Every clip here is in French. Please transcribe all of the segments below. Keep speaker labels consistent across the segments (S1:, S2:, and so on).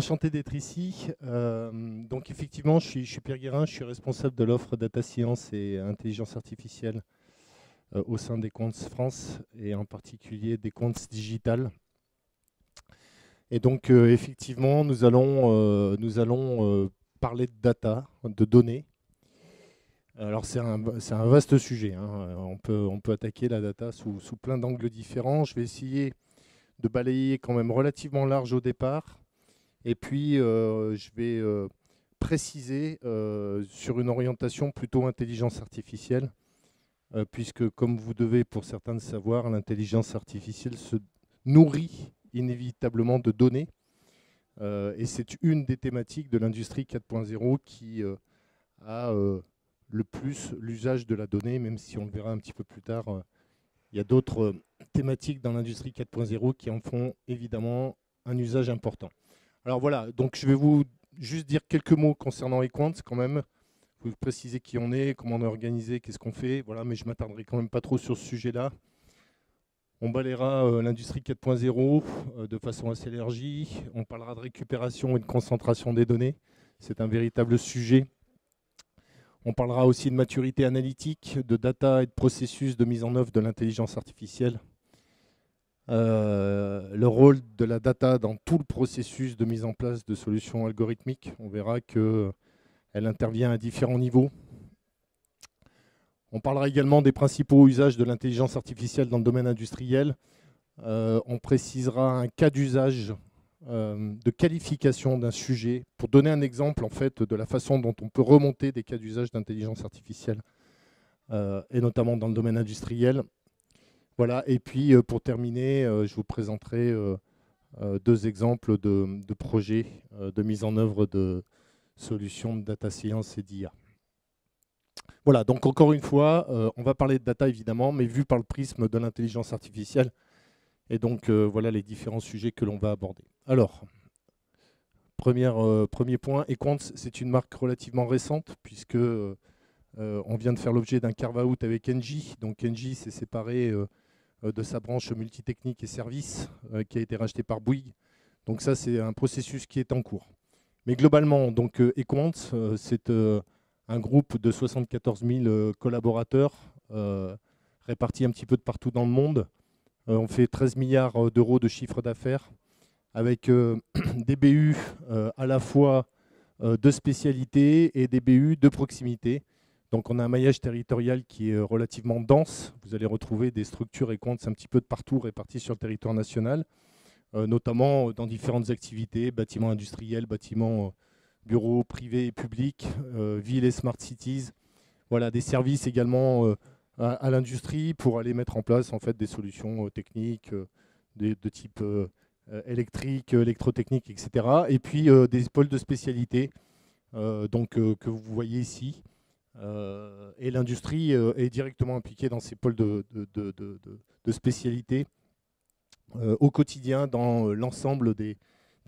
S1: Enchanté d'être ici. Donc effectivement, je suis Pierre Guérin, je suis responsable de l'offre Data Science et Intelligence Artificielle au sein des Quants France et en particulier des Quants Digital. Et donc effectivement, nous allons parler de data, de données. Alors c'est un vaste sujet, hein. On peut attaquer la data sous plein d'angles différents. Je vais essayer de balayer quand même relativement large au départ. Et puis, je vais préciser sur une orientation plutôt intelligence artificielle, puisque, comme vous devez pour certains le savoir, l'intelligence artificielle se nourrit inévitablement de données. Et c'est une des thématiques de l'industrie 4.0 qui a le plus l'usage de la donnée, même si on le verra un petit peu plus tard. Il y a d'autres thématiques dans l'industrie 4.0 qui en font évidemment un usage important. Alors voilà, donc je vais vous juste dire quelques mots concernant Equant quand même. Vous préciser qui on est, comment on est organisé, qu'est-ce qu'on fait. Voilà, mais je ne m'attarderai quand même pas trop sur ce sujet-là. On balayera l'industrie 4.0 de façon assez élargie. On parlera de récupération et de concentration des données. C'est un véritable sujet. On parlera aussi de maturité analytique, de data et de processus de mise en œuvre de l'intelligence artificielle. Le rôle de la data dans tout le processus de mise en place de solutions algorithmiques. On verra qu'elle intervient à différents niveaux. On parlera également des principaux usages de l'intelligence artificielle dans le domaine industriel. On précisera un cas d'usage de qualification d'un sujet pour donner un exemple en fait, de la façon dont on peut remonter des cas d'usage d'intelligence artificielle, et notamment dans le domaine industriel. Voilà, et puis pour terminer, je vous présenterai deux exemples de projets de mise en œuvre de solutions de data science et d'IA. Voilà, donc encore une fois, on va parler de data évidemment, mais vu par le prisme de l'intelligence artificielle. Et donc voilà les différents sujets que l'on va aborder. Alors, premier point, Equant, c'est une marque relativement récente puisque on vient de faire l'objet d'un carve-out avec Engie. Donc Engie s'est séparé de sa branche multitechnique et services qui a été rachetée par Bouygues. Donc ça, c'est un processus qui est en cours. Mais globalement, donc Equant, c'est un groupe de 74 000 collaborateurs répartis un petit peu de partout dans le monde. On fait 13 milliards d'euros de chiffre d'affaires avec des BU à la fois de spécialité et des BU de proximité. Donc on a un maillage territorial qui est relativement dense. Vous allez retrouver des structures et comptes un petit peu de partout répartis sur le territoire national, notamment dans différentes activités, bâtiments industriels, bâtiments bureaux privés et publics, villes et smart cities. Voilà, des services également à l'industrie pour aller mettre en place en fait, des solutions techniques de type électrique, électrotechnique, etc. Et puis des pôles de spécialité que vous voyez ici. Et l'industrie est directement impliquée dans ces pôles de spécialité au quotidien dans l'ensemble des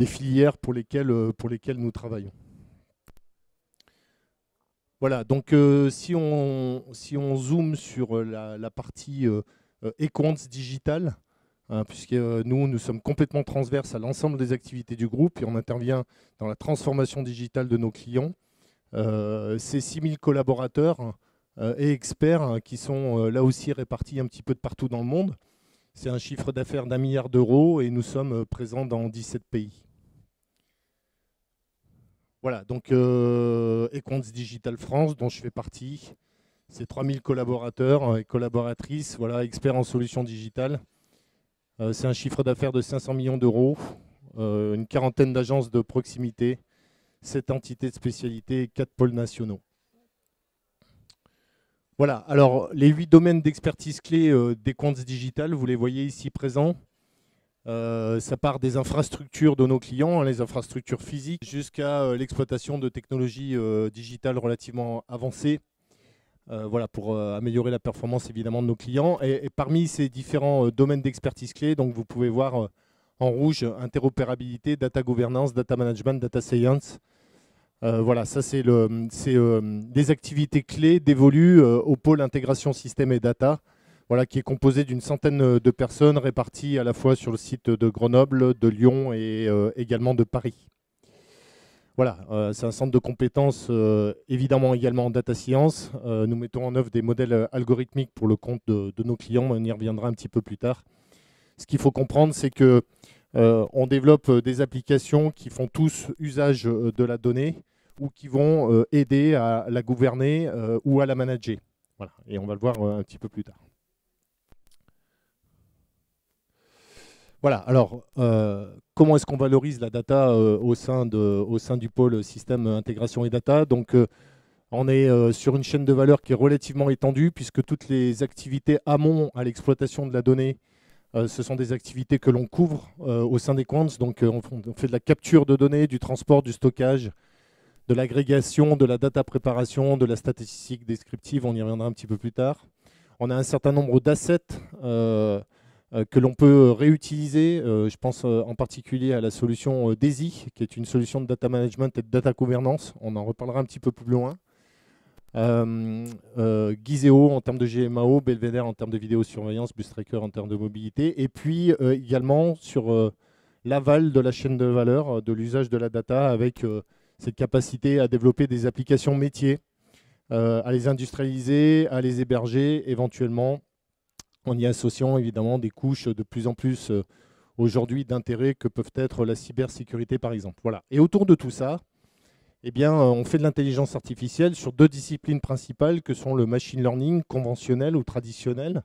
S1: filières pour lesquelles nous travaillons. Voilà, donc si on zoome sur la partie Equant digital, hein, puisque nous sommes complètement transverses à l'ensemble des activités du groupe et on intervient dans la transformation digitale de nos clients. Ces 6000 collaborateurs et experts qui sont là aussi répartis un petit peu de partout dans le monde. C'est un chiffre d'affaires d'1 milliard d'euros et nous sommes présents dans 17 pays. Voilà, donc Equant Digital France, dont je fais partie, c'est 3000 collaborateurs et collaboratrices, voilà, experts en solutions digitales. C'est un chiffre d'affaires de 500 millions d'euros, une quarantaine d'agences de proximité, 7 entités de spécialité et 4 pôles nationaux. Voilà, alors les 8 domaines d'expertise clés d'Equant Digital, vous les voyez ici présents. Ça part des infrastructures de nos clients, hein, les infrastructures physiques, jusqu'à l'exploitation de technologies digitales relativement avancées, voilà, pour améliorer la performance évidemment de nos clients. Et parmi ces différents domaines d'expertise clés, donc vous pouvez voir en rouge interopérabilité, data governance, data management, data science. Voilà, ça c'est des activités clés dévolues au pôle intégration système et data. Voilà, qui est composé d'une centaine de personnes réparties à la fois sur le site de Grenoble, de Lyon et également de Paris. Voilà, c'est un centre de compétences évidemment également en data science. Nous mettons en œuvre des modèles algorithmiques pour le compte de nos clients, on y reviendra un petit peu plus tard. Ce qu'il faut comprendre, c'est que on développe des applications qui font tous usage de la donnée ou qui vont aider à la gouverner ou à la manager. Voilà, et on va le voir un petit peu plus tard. Voilà, alors comment est-ce qu'on valorise la data au sein du pôle système intégration et data? Donc on est sur une chaîne de valeur qui est relativement étendue puisque toutes les activités amont à l'exploitation de la donnée, ce sont des activités que l'on couvre au sein des quants. Donc on fait de la capture de données, du transport, du stockage, de l'agrégation, de la data préparation, de la statistique descriptive, on y reviendra un petit peu plus tard. On a un certain nombre d'assets que l'on peut réutiliser. Je pense en particulier à la solution DAISY, qui est une solution de data management et de data gouvernance. On en reparlera un petit peu plus loin. Gizeo en termes de GMAO, Belvedere en termes de vidéosurveillance, Bustracker en termes de mobilité, et puis également sur l'aval de la chaîne de valeur, de l'usage de la data avec cette capacité à développer des applications métiers, à les industrialiser, à les héberger éventuellement, en y associant évidemment des couches de plus en plus aujourd'hui d'intérêt que peuvent être la cybersécurité par exemple. Voilà. Et autour de tout ça, eh bien, on fait de l'intelligence artificielle sur deux disciplines principales que sont le machine learning conventionnel ou traditionnel,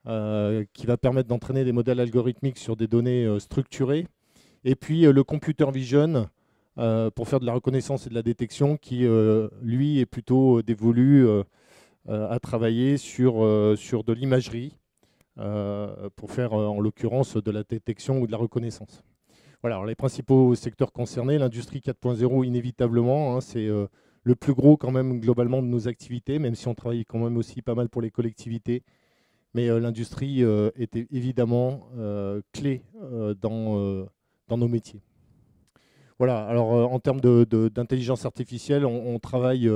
S1: qui va permettre d'entraîner des modèles algorithmiques sur des données structurées, et puis le computer vision pour faire de la reconnaissance et de la détection qui, lui, est plutôt dévolu à travailler sur de l'imagerie pour faire, en l'occurrence, de la détection ou de la reconnaissance. Voilà, alors les principaux secteurs concernés, l'industrie 4.0 inévitablement, hein, c'est le plus gros quand même globalement de nos activités, même si on travaille quand même aussi pas mal pour les collectivités. Mais l'industrie est évidemment clé dans nos métiers. Voilà, alors en termes d'intelligence artificielle, on travaille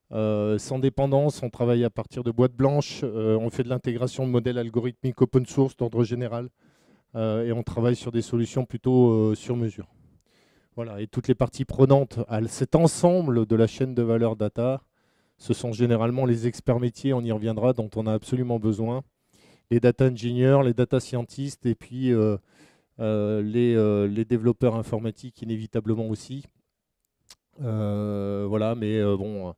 S1: sans dépendance, on travaille à partir de boîtes blanches, on fait de l'intégration de modèles algorithmiques open source d'ordre général. Et on travaille sur des solutions plutôt sur mesure. Voilà, et toutes les parties prenantes à cet ensemble de la chaîne de valeur data, ce sont généralement les experts métiers, on y reviendra, dont on a absolument besoin, les data engineers, les data scientists, et puis les développeurs informatiques inévitablement aussi. Voilà, mais bon,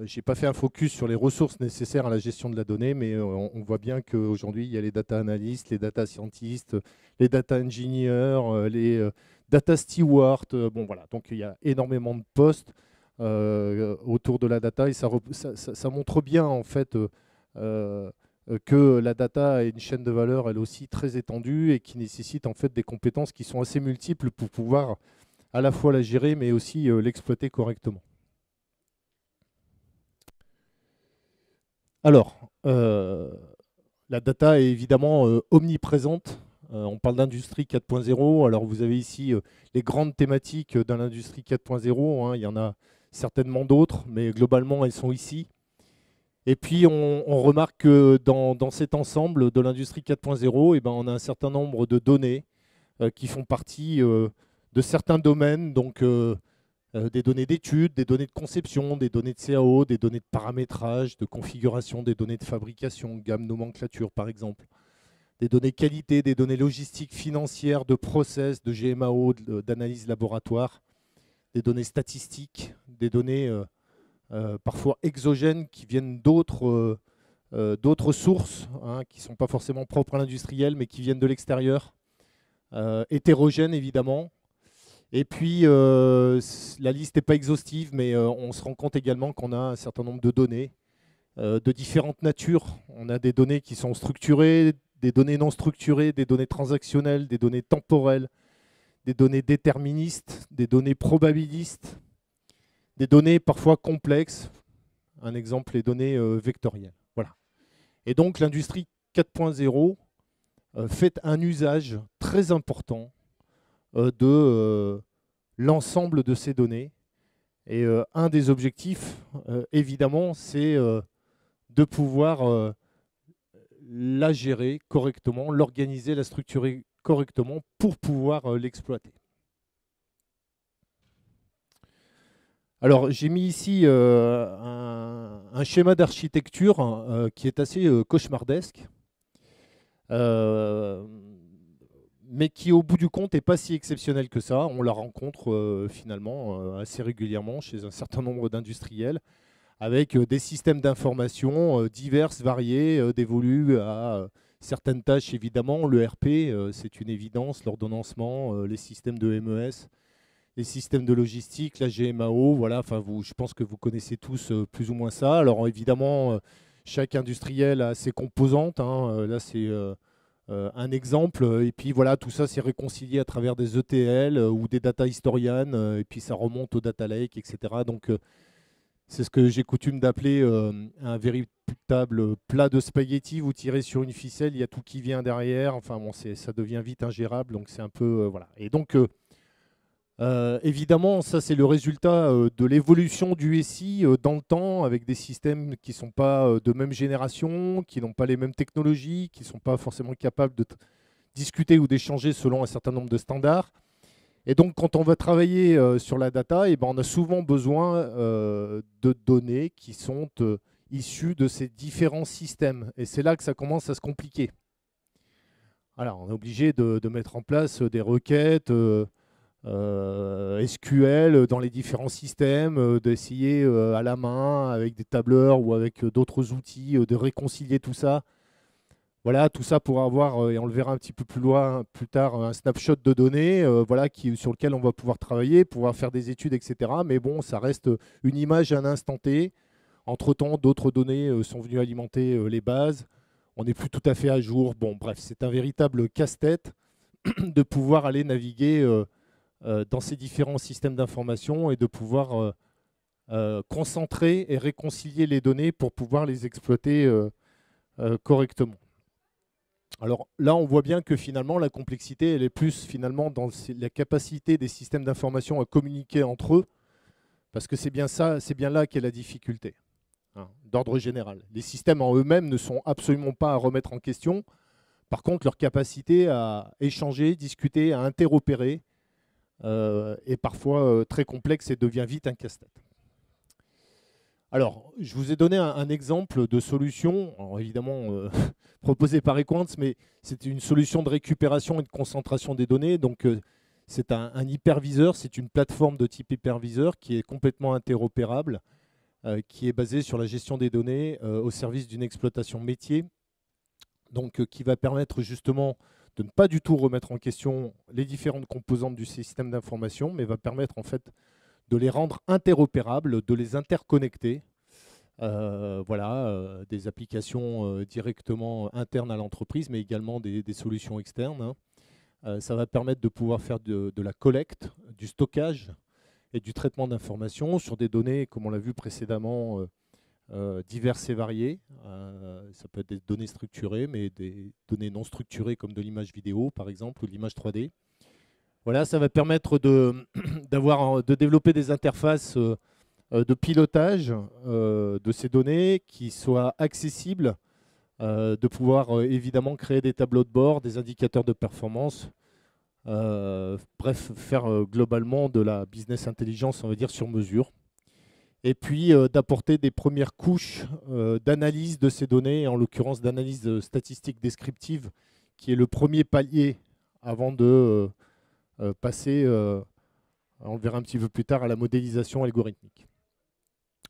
S1: j'ai pas fait un focus sur les ressources nécessaires à la gestion de la donnée, mais on voit bien qu'aujourd'hui, il y a les data analystes, les data scientists, les data engineers, les data stewards. Bon, voilà, donc il y a énormément de postes autour de la data et ça montre bien en fait que la data a une chaîne de valeur elle aussi très étendue et qui nécessite en fait des compétences qui sont assez multiples pour pouvoir à la fois la gérer mais aussi l'exploiter correctement. Alors, la data est évidemment omniprésente. On parle d'industrie 4.0. Alors, vous avez ici les grandes thématiques dans l'industrie 4.0. Hein. Il y en a certainement d'autres, mais globalement, elles sont ici. Et puis, on remarque que dans cet ensemble de l'industrie 4.0, eh ben, on a un certain nombre de données qui font partie de certains domaines. Donc, des données d'études, des données de conception, des données de CAO, des données de paramétrage, de configuration, des données de fabrication, gamme nomenclature par exemple, des données qualité, des données logistiques, financières, de process, de GMAO, d'analyse laboratoire, des données statistiques, des données parfois exogènes qui viennent d'autres sources, hein, qui ne sont pas forcément propres à l'industriel, mais qui viennent de l'extérieur, hétérogènes évidemment. Et puis, la liste n'est pas exhaustive, mais on se rend compte également qu'on a un certain nombre de données de différentes natures. On a des données qui sont structurées, des données non structurées, des données transactionnelles, des données temporelles, des données déterministes, des données probabilistes, des données parfois complexes. Un exemple, les données vectorielles. Voilà. Et donc, l'industrie 4.0 fait un usage très important de l'ensemble de ces données. Et un des objectifs, évidemment, c'est de pouvoir la gérer correctement, l'organiser, la structurer correctement pour pouvoir l'exploiter. Alors, j'ai mis ici un schéma d'architecture qui est assez cauchemardesque, euh, mais qui, au bout du compte, n'est pas si exceptionnel que ça. On la rencontre finalement assez régulièrement chez un certain nombre d'industriels, avec des systèmes d'information divers, variés, dévolus à certaines tâches, évidemment. Le RP, c'est une évidence, l'ordonnancement, les systèmes de MES, les systèmes de logistique, la GMAO, voilà, enfin, je pense que vous connaissez tous plus ou moins ça. Alors évidemment, chaque industriel a ses composantes, hein. Là, c'est un exemple. Et puis voilà, tout ça, c'est réconcilié à travers des ETL ou des data historians, et puis ça remonte au data lake, etc. Donc, c'est ce que j'ai coutume d'appeler un véritable plat de spaghettis. Vous tirez sur une ficelle, il y a tout qui vient derrière. Enfin bon, ça devient vite ingérable. Donc c'est un peu voilà. Et donc évidemment, ça c'est le résultat de l'évolution du SI dans le temps, avec des systèmes qui ne sont pas de même génération, qui n'ont pas les mêmes technologies, qui ne sont pas forcément capables de discuter ou d'échanger selon un certain nombre de standards. Et donc, quand on va travailler sur la data, eh ben, on a souvent besoin de données qui sont issues de ces différents systèmes. Et c'est là que ça commence à se compliquer. Alors, on est obligé de mettre en place des requêtes SQL dans les différents systèmes, d'essayer à la main, avec des tableurs ou avec d'autres outils, de réconcilier tout ça. Voilà, tout ça pour avoir, et on le verra un petit peu plus loin, plus tard, un snapshot de données voilà, sur lequel on va pouvoir travailler, pouvoir faire des études, etc. Mais bon, ça reste une image à un instant T. Entre-temps, d'autres données sont venues alimenter les bases. On n'est plus tout à fait à jour. Bon, bref, c'est un véritable casse-tête de pouvoir aller naviguer dans ces différents systèmes d'information et de pouvoir concentrer et réconcilier les données pour pouvoir les exploiter correctement. Alors là, on voit bien que finalement, la complexité, elle est plus finalement dans la capacité des systèmes d'information à communiquer entre eux, parce que c'est bien ça, c'est bien là qu'est la difficulté, hein, d'ordre général. Les systèmes en eux-mêmes ne sont absolument pas à remettre en question. Par contre, leur capacité à échanger, discuter, à interopérer est parfois très complexe et devient vite un casse-tête. Alors, je vous ai donné un exemple de solution, alors évidemment proposée par Equants, mais c'est une solution de récupération et de concentration des données. Donc, c'est un hyperviseur, c'est une plateforme de type hyperviseur qui est complètement interopérable, qui est basée sur la gestion des données au service d'une exploitation métier, donc qui va permettre justement de ne pas du tout remettre en question les différentes composantes du système d'information, mais va permettre en fait de les rendre interopérables, de les interconnecter. Voilà, des applications directement internes à l'entreprise, mais également des solutions externes, hein. Ça va permettre de pouvoir faire de la collecte, du stockage et du traitement d'informations sur des données, comme on l'a vu précédemment, diverses et variées. Ça peut être des données structurées, mais des données non structurées comme de l'image vidéo, par exemple, ou de l'image 3D. Voilà, ça va permettre de développer des interfaces de pilotage de ces données qui soient accessibles, de pouvoir évidemment créer des tableaux de bord, des indicateurs de performance, bref, faire globalement de la business intelligence, on va dire, sur mesure. Et puis d'apporter des premières couches d'analyse de ces données, en l'occurrence d'analyse statistique descriptive, qui est le premier palier avant de passer, on le verra un petit peu plus tard, à la modélisation algorithmique.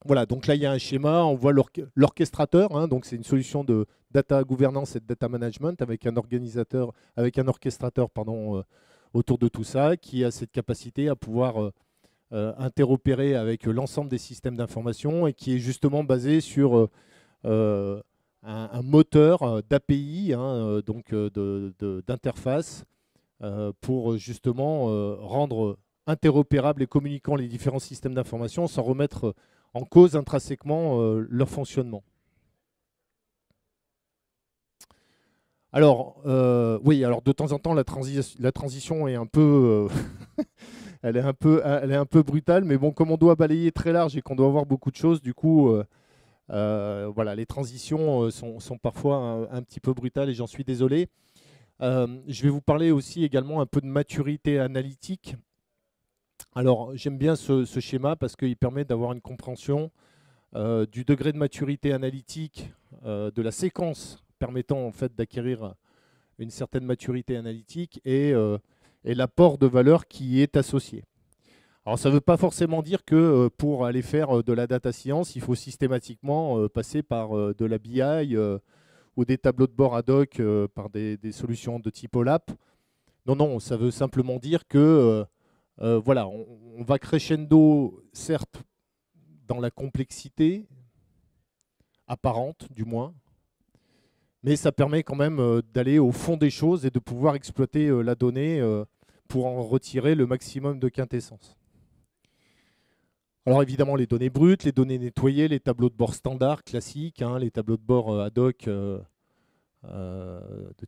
S1: Voilà, donc là il y a un schéma, on voit l'orchestrateur, hein, donc c'est une solution de data gouvernance et de data management avec un orchestrateur pardon, autour de tout ça, qui a cette capacité à pouvoir interopérer avec l'ensemble des systèmes d'information et qui est justement basé sur un moteur d'API, hein, donc d'interface, pour justement rendre interopérables et communiquant les différents systèmes d'information sans remettre en cause intrinsèquement leur fonctionnement. Alors, oui, alors de temps en temps, la transition est un peu, elle est un peu brutale, mais bon, comme on doit balayer très large et qu'on doit avoir beaucoup de choses, du coup, voilà, les transitions sont parfois un petit peu brutales et j'en suis désolé. Je vais vous parler aussi également un peu de maturité analytique. Alors, j'aime bien ce schéma parce qu'il permet d'avoir une compréhension du degré de maturité analytique, de la séquence permettant en fait d'acquérir une certaine maturité analytique et l'apport de valeur qui y est associé. Alors ça ne veut pas forcément dire que pour aller faire de la data science, il faut systématiquement passer par de la BI ou des tableaux de bord ad hoc par des solutions de type OLAP. Non, non, ça veut simplement dire que voilà, on va crescendo, certes, dans la complexité apparente du moins, mais ça permet quand même d'aller au fond des choses et de pouvoir exploiter la donnée pour en retirer le maximum de quintessence. Alors évidemment les données brutes, les données nettoyées, les tableaux de bord standards classiques, hein, les tableaux de bord ad hoc de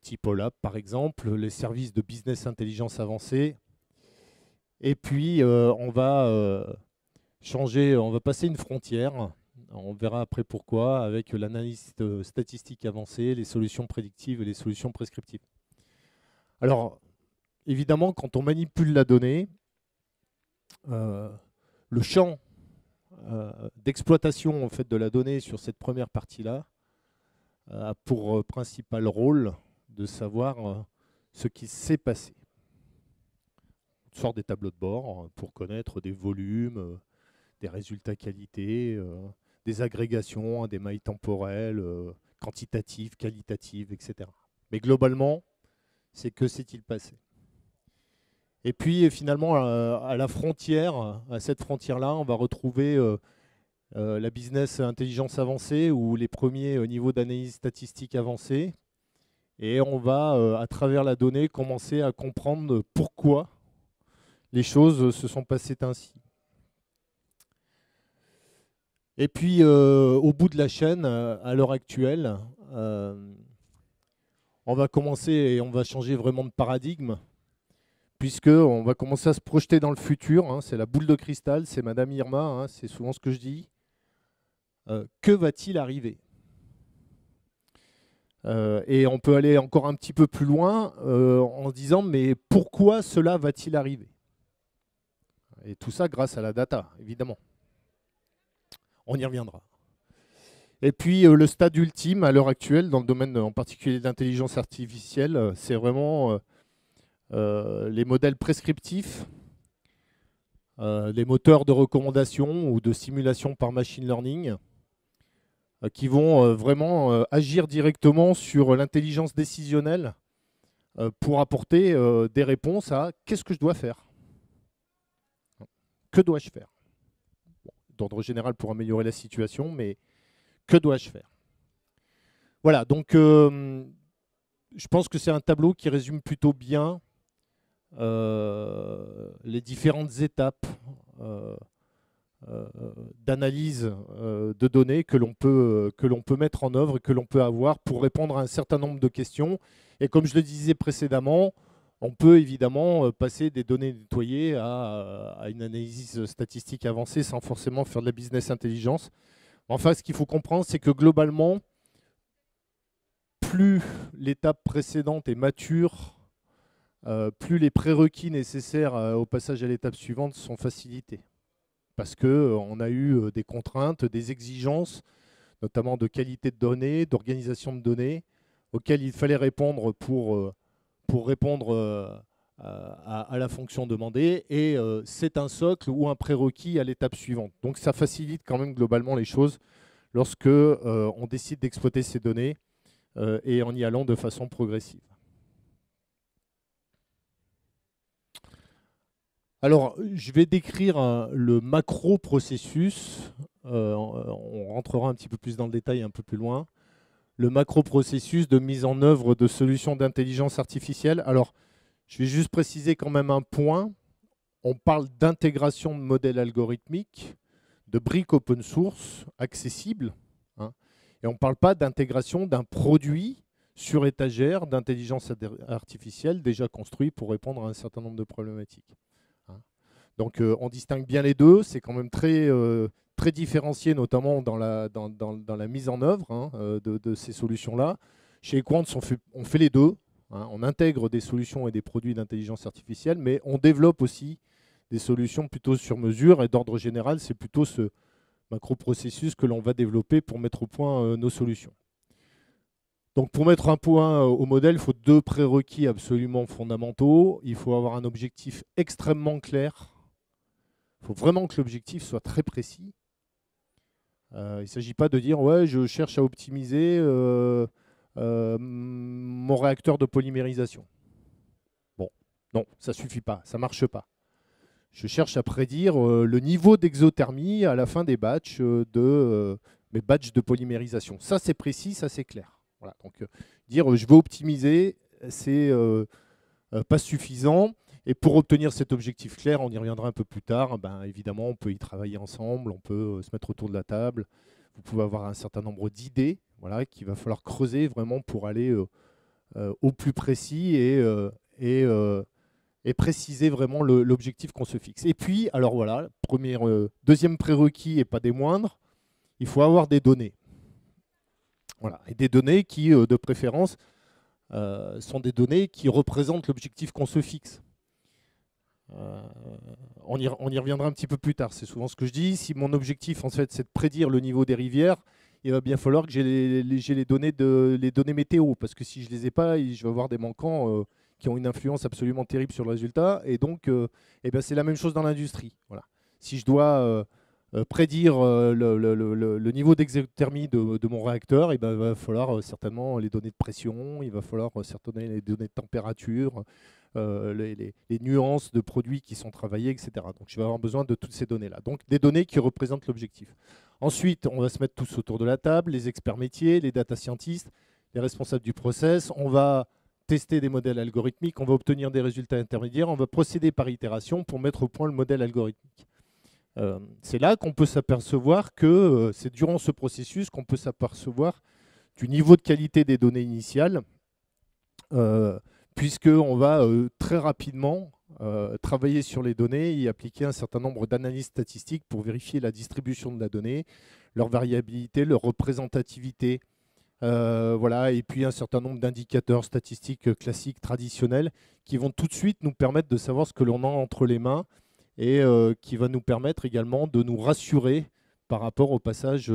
S1: type OLAP par exemple, les services de business intelligence avancée. Et puis on va changer, on va passer une frontière. On verra après pourquoi, avec l'analyse statistique avancée, les solutions prédictives et les solutions prescriptives. Alors, évidemment, quand on manipule la donnée, le champ d'exploitation en fait, de la donnée sur cette première partie-là a pour principal rôle de savoir ce qui s'est passé. On sort des tableaux de bord pour connaître des volumes, des résultats qualité, des agrégations, des mailles temporelles, quantitatives, qualitatives, etc. Mais globalement, c'est que s'est-il passé? Et puis finalement, à la frontière, à cette frontière-là, on va retrouver la business intelligence avancée ou les premiers niveaux d'analyse statistique avancée. Et on va, à travers la donnée, commencer à comprendre pourquoi les choses se sont passées ainsi. Et puis, au bout de la chaîne, à l'heure actuelle, on va commencer et on va changer vraiment de paradigme, puisqu'on va commencer à se projeter dans le futur. Hein, c'est la boule de cristal, c'est Madame Irma, hein, c'est souvent ce que je dis. Que va-t-il arriver? Et on peut aller encore un petit peu plus loin en se disant, mais pourquoi cela va-t-il arriver? Et tout ça grâce à la data, évidemment. On y reviendra. Et puis le stade ultime à l'heure actuelle, dans le domaine en particulier de l'intelligence artificielle, c'est vraiment les modèles prescriptifs, les moteurs de recommandation ou de simulation par machine learning, qui vont vraiment agir directement sur l'intelligence décisionnelle pour apporter des réponses à qu'est-ce que je dois faire? Que dois-je faire? D'ordre général pour améliorer la situation, mais que dois-je faire? Voilà, donc je pense que c'est un tableau qui résume plutôt bien les différentes étapes d'analyse de données que l'on peut mettre en œuvre et que l'on peut avoir pour répondre à un certain nombre de questions. Et comme je le disais précédemment, on peut évidemment passer des données nettoyées à une analyse statistique avancée sans forcément faire de la business intelligence. Enfin, ce qu'il faut comprendre, c'est que globalement, plus l'étape précédente est mature, plus les prérequis nécessaires au passage à l'étape suivante sont facilités. Parce qu'on a eu des contraintes, des exigences, notamment de qualité de données, d'organisation de données, auxquelles il fallait répondre pour répondre à la fonction demandée. Et c'est un socle ou un prérequis à l'étape suivante. Donc ça facilite quand même globalement les choses lorsque on décide d'exploiter ces données et en y allant de façon progressive. Alors, je vais décrire le macro-processus. On rentrera un petit peu plus dans le détail un peu plus loin. Le macro-processus de mise en œuvre de solutions d'intelligence artificielle. Alors, je vais juste préciser quand même un point. On parle d'intégration de modèles algorithmiques, de briques open source accessibles. Hein, et on ne parle pas d'intégration d'un produit sur étagère d'intelligence artificielle déjà construit pour répondre à un certain nombre de problématiques. Donc on distingue bien les deux, c'est quand même très, très différencié, notamment dans la mise en œuvre hein, de ces solutions-là. Chez Equans, on fait les deux. Hein, on intègre des solutions et des produits d'intelligence artificielle, mais on développe aussi des solutions plutôt sur mesure, et d'ordre général, c'est plutôt ce macro-processus que l'on va développer pour mettre au point nos solutions. Donc pour mettre un point au modèle, il faut deux prérequis absolument fondamentaux. Il faut avoir un objectif extrêmement clair. Il faut vraiment que l'objectif soit très précis. Il ne s'agit pas de dire ouais, je cherche à optimiser mon réacteur de polymérisation. Bon, non, ça ne suffit pas, ça ne marche pas. Je cherche à prédire le niveau d'exothermie à la fin des batchs mes batchs de polymérisation. Ça, c'est précis, ça, c'est clair. Voilà, donc dire je veux optimiser, c'est pas suffisant. Et pour obtenir cet objectif clair, on y reviendra un peu plus tard, ben, évidemment, on peut y travailler ensemble, on peut se mettre autour de la table. Vous pouvez avoir un certain nombre d'idées, voilà, qu'il va falloir creuser vraiment pour aller au plus précis et préciser vraiment l'objectif qu'on se fixe. Et puis, alors voilà, deuxième prérequis et pas des moindres, il faut avoir des données. Voilà, et des données qui, de préférence, sont des données qui représentent l'objectif qu'on se fixe. On y reviendra un petit peu plus tard, c'est souvent ce que je dis. Si mon objectif, en fait, c'est de prédire le niveau des rivières, il va bien falloir que j'ai les données météo, parce que si je ne les ai pas, je vais avoir des manquants qui ont une influence absolument terrible sur le résultat. Et donc, ben, c'est la même chose dans l'industrie. Voilà. Si je dois prédire le niveau d'exothermie de mon réacteur, et ben, il va falloir certainement les données de pression, il va falloir certainement les données de température, les nuances de produits qui sont travaillés, etc. Donc je vais avoir besoin de toutes ces données-là. Donc des données qui représentent l'objectif. Ensuite, on va se mettre tous autour de la table, les experts métiers, les data scientists, les responsables du process. On va tester des modèles algorithmiques, on va obtenir des résultats intermédiaires, on va procéder par itération pour mettre au point le modèle algorithmique. C'est là qu'on peut s'apercevoir que c'est durant ce processus qu'on peut s'apercevoir du niveau de qualité des données initiales, puisqu'on va très rapidement travailler sur les données et appliquer un certain nombre d'analyses statistiques pour vérifier la distribution de la donnée, leur variabilité, leur représentativité, voilà, et puis un certain nombre d'indicateurs statistiques classiques, traditionnels, qui vont tout de suite nous permettre de savoir ce que l'on a entre les mains et qui va nous permettre également de nous rassurer par rapport au passage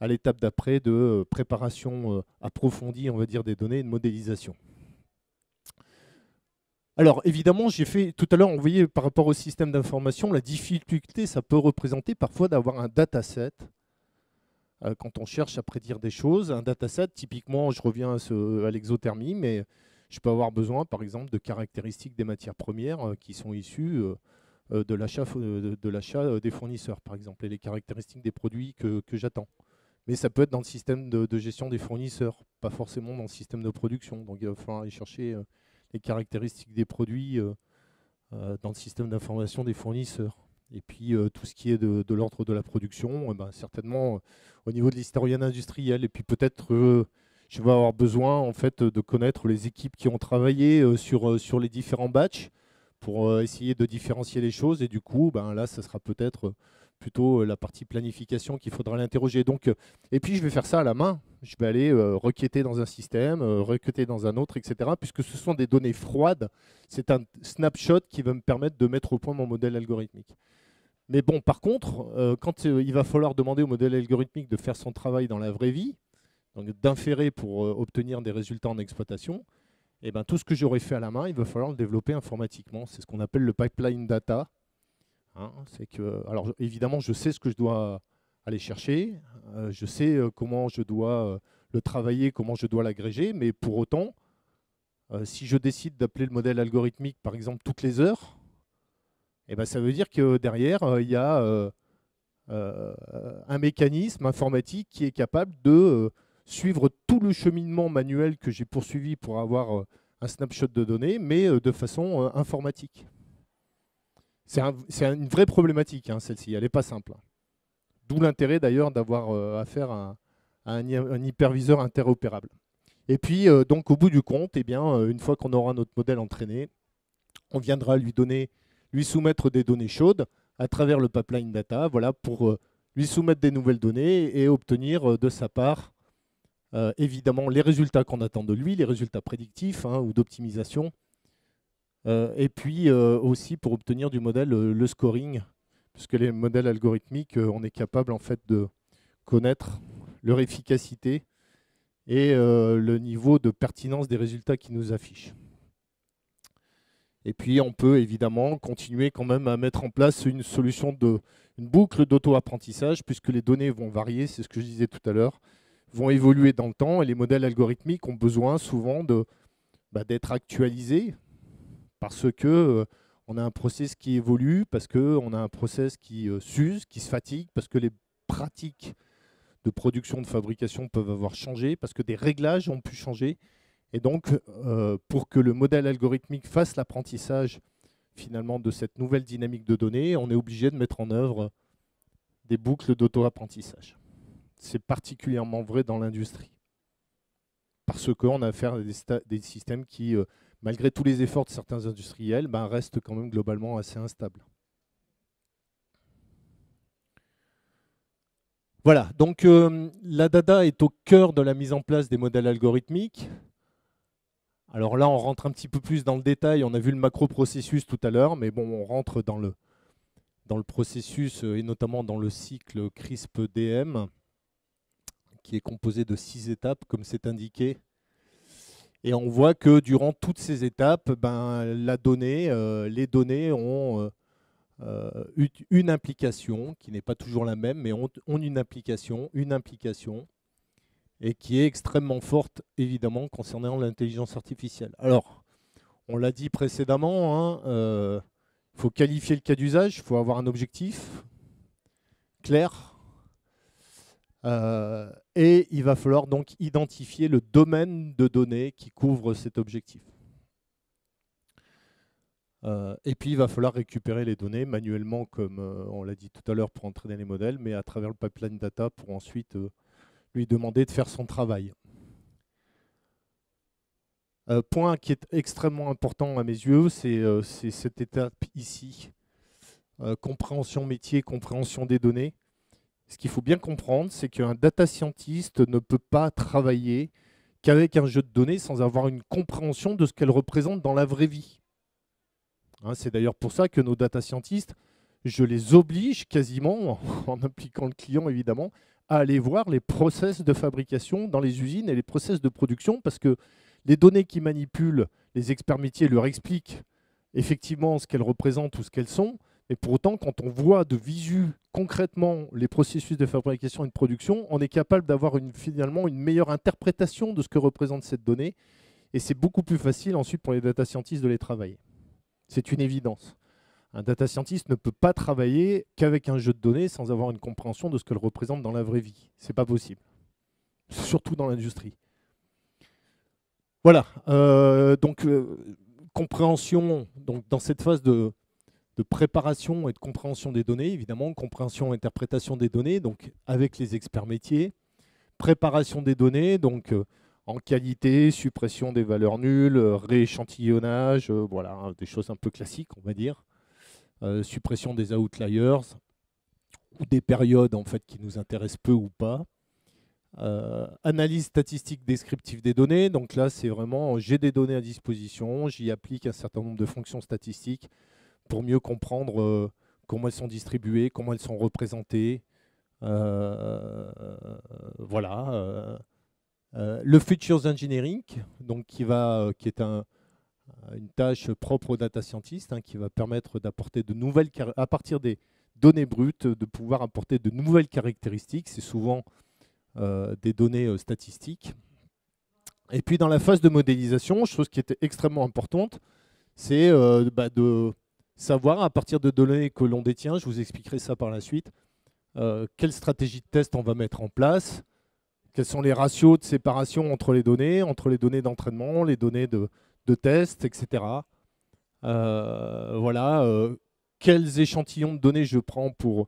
S1: à l'étape d'après de préparation approfondie, on va dire, des données et de modélisation. Alors évidemment, j'ai fait tout à l'heure, on voyait par rapport au système d'information, la difficulté, ça peut représenter parfois d'avoir un dataset quand on cherche à prédire des choses. Un dataset, typiquement, je reviens à l'exothermie, mais je peux avoir besoin, par exemple, de caractéristiques des matières premières qui sont issues de l'achat des fournisseurs, par exemple, et les caractéristiques des produits que j'attends. Mais ça peut être dans le système de gestion des fournisseurs, pas forcément dans le système de production. Donc il va falloir aller chercher les caractéristiques des produits dans le système d'information des fournisseurs. Et puis tout ce qui est de l'ordre de la production, ben, certainement au niveau de l'historienne industrielle. Et puis peut-être je vais avoir besoin en fait, de connaître les équipes qui ont travaillé sur les différents batchs pour essayer de différencier les choses. Et du coup, ben, là, ça sera peut-être plutôt la partie planification qu'il faudra l'interroger. Donc, et puis je vais faire ça à la main. Je vais aller requêter dans un système, requêter dans un autre, etc. Puisque ce sont des données froides. C'est un snapshot qui va me permettre de mettre au point mon modèle algorithmique. Mais bon, par contre, quand il va falloir demander au modèle algorithmique de faire son travail dans la vraie vie, donc d'inférer pour obtenir des résultats en exploitation, et ben, tout ce que j'aurais fait à la main, il va falloir le développer informatiquement. C'est ce qu'on appelle le pipeline data. Hein, c'est que, alors évidemment, je sais ce que je dois aller chercher, je sais comment je dois le travailler, comment je dois l'agréger, mais pour autant, si je décide d'appeler le modèle algorithmique, par exemple, toutes les heures, et ben, ça veut dire que derrière, il y a un mécanisme informatique qui est capable de suivre tout le cheminement manuel que j'ai poursuivi pour avoir un snapshot de données, mais de façon informatique. C'est une vraie problématique, hein, celle-ci, elle n'est pas simple. D'où l'intérêt d'ailleurs d'avoir affaire à un hyperviseur interopérable. Et puis, donc, au bout du compte, eh bien, une fois qu'on aura notre modèle entraîné, on viendra lui soumettre des données chaudes à travers le pipeline data, voilà, pour lui soumettre des nouvelles données et obtenir de sa part, évidemment, les résultats qu'on attend de lui, les résultats prédictifs, hein, ou d'optimisation, Et puis aussi pour obtenir du modèle le scoring, puisque les modèles algorithmiques, on est capable en fait de connaître leur efficacité et le niveau de pertinence des résultats qu'ils nous affichent. Et puis on peut évidemment continuer quand même à mettre en place une solution une boucle d'auto-apprentissage, puisque les données vont varier, c'est ce que je disais tout à l'heure, vont évoluer dans le temps, et les modèles algorithmiques ont besoin souvent d'être actualisés, parce que on a un process qui évolue, parce qu'on a un process qui s'use, qui se fatigue, parce que les pratiques de production, de fabrication peuvent avoir changé, parce que des réglages ont pu changer. Et donc, pour que le modèle algorithmique fasse l'apprentissage finalement de cette nouvelle dynamique de données, on est obligé de mettre en œuvre des boucles d'auto-apprentissage. C'est particulièrement vrai dans l'industrie, parce qu'on a affaire à des systèmes qui, malgré tous les efforts de certains industriels, restent quand même globalement assez instables. Voilà, donc la data est au cœur de la mise en place des modèles algorithmiques. Alors là, on rentre un petit peu plus dans le détail. On a vu le macro-processus tout à l'heure, mais bon, on rentre dans le processus et notamment dans le cycle CRISP-DM, qui est composé de 6 étapes, comme c'est indiqué. Et on voit que durant toutes ces étapes, les données ont une implication, qui n'est pas toujours la même, mais ont une implication, et qui est extrêmement forte, évidemment, concernant l'intelligence artificielle. Alors, on l'a dit précédemment, il faut qualifier le cas d'usage, il faut avoir un objectif clair, et il va falloir donc identifier le domaine de données qui couvre cet objectif. Et puis, il va falloir récupérer les données manuellement, comme on l'a dit tout à l'heure, pour entraîner les modèles, mais à travers le pipeline data pour ensuite lui demander de faire son travail. Point qui est extrêmement important à mes yeux, c'est cette étape ici. Compréhension métier, compréhension des données. Ce qu'il faut bien comprendre, c'est qu'un data scientist ne peut pas travailler qu'avec un jeu de données sans avoir une compréhension de ce qu'elle représente dans la vraie vie. Hein, c'est d'ailleurs pour ça que nos data scientists, je les oblige quasiment, en impliquant le client évidemment, à aller voir les process de fabrication dans les usines et les process de production, parce que les données qu'ils manipulent, les experts métiers leur expliquent effectivement ce qu'elles représentent ou ce qu'elles sont, mais pour autant, quand on voit de visu concrètement les processus de fabrication et de production, on est capable d'avoir finalement une meilleure interprétation de ce que représente cette donnée, et c'est beaucoup plus facile ensuite pour les data scientists de les travailler. C'est une évidence. Un data scientist ne peut pas travailler qu'avec un jeu de données sans avoir une compréhension de ce qu'elle représente dans la vraie vie. Ce n'est pas possible, surtout dans l'industrie. Voilà, compréhension, donc dans cette phase de préparation et de compréhension des données, évidemment, compréhension et interprétation des données, donc avec les experts métiers, préparation des données, donc en qualité, suppression des valeurs nulles, rééchantillonnage, voilà, des choses un peu classiques, on va dire. Suppression des outliers ou des périodes en fait qui nous intéressent peu ou pas. Analyse statistique descriptive des données, donc là c'est vraiment j'ai des données à disposition, j'y applique un certain nombre de fonctions statistiques pour mieux comprendre comment elles sont distribuées, comment elles sont représentées. Voilà. Le features engineering, donc qui est une tâche propre aux data scientists, qui va permettre d'apporter à partir des données brutes, de pouvoir apporter de nouvelles caractéristiques. C'est souvent des données statistiques. Et puis dans la phase de modélisation, chose qui était extrêmement importante, c'est de savoir à partir de données que l'on détient, je vous expliquerai ça par la suite, quelle stratégie de test on va mettre en place, quels sont les ratios de séparation entre les données d'entraînement, les données de test, etc. Voilà, quels échantillons de données je prends pour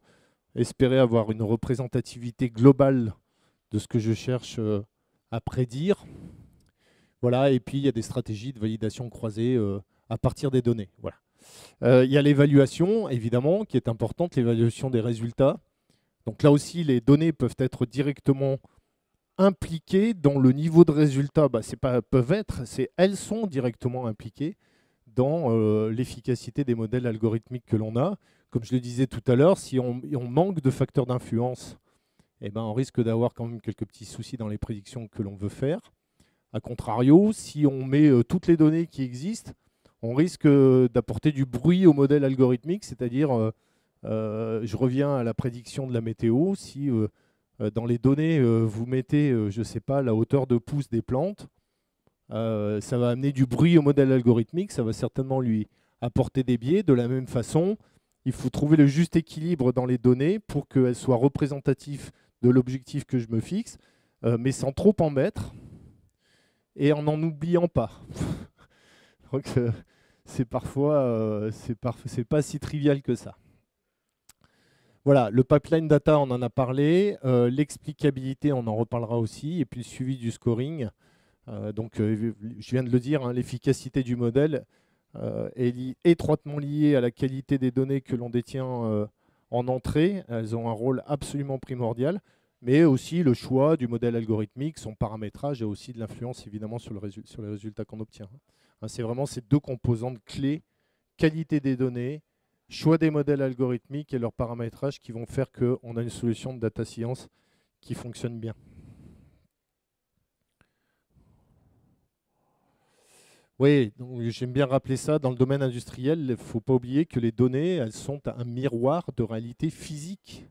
S1: espérer avoir une représentativité globale de ce que je cherche à prédire. Voilà, et puis il y a des stratégies de validation croisée à partir des données. Voilà. Il y a l'évaluation, évidemment, qui est importante, l'évaluation des résultats. Donc là aussi, les données peuvent être directement impliquées dans le niveau de résultat. Elles sont directement impliquées dans l'efficacité des modèles algorithmiques que l'on a. Comme je le disais tout à l'heure, si on manque de facteurs d'influence, eh ben, on risque d'avoir quand même quelques petits soucis dans les prédictions que l'on veut faire. A contrario, si on met toutes les données qui existent, on risque d'apporter du bruit au modèle algorithmique, c'est-à-dire, je reviens à la prédiction de la météo, si dans les données, vous mettez, je ne sais pas, la hauteur de pouce des plantes, ça va amener du bruit au modèle algorithmique, ça va certainement lui apporter des biais. De la même façon, il faut trouver le juste équilibre dans les données pour qu'elles soient représentatives de l'objectif que je me fixe, mais sans trop en mettre et en n'en oubliant pas. Donc, c'est parfois, c'est pas si trivial que ça. Voilà, le pipeline data, on en a parlé. L'explicabilité, on en reparlera aussi. Et puis le suivi du scoring. Donc, je viens de le dire, hein, l'efficacité du modèle est étroitement liée à la qualité des données que l'on détient en entrée. Elles ont un rôle absolument primordial. Mais aussi le choix du modèle algorithmique, son paramétrage a aussi de l'influence évidemment sur les résultats qu'on obtient. C'est vraiment ces deux composantes clés, qualité des données, choix des modèles algorithmiques et leur paramétrage qui vont faire qu'on a une solution de data science qui fonctionne bien. Oui, j'aime bien rappeler ça. Dans le domaine industriel, il ne faut pas oublier que les données, elles sont un miroir de réalité physique.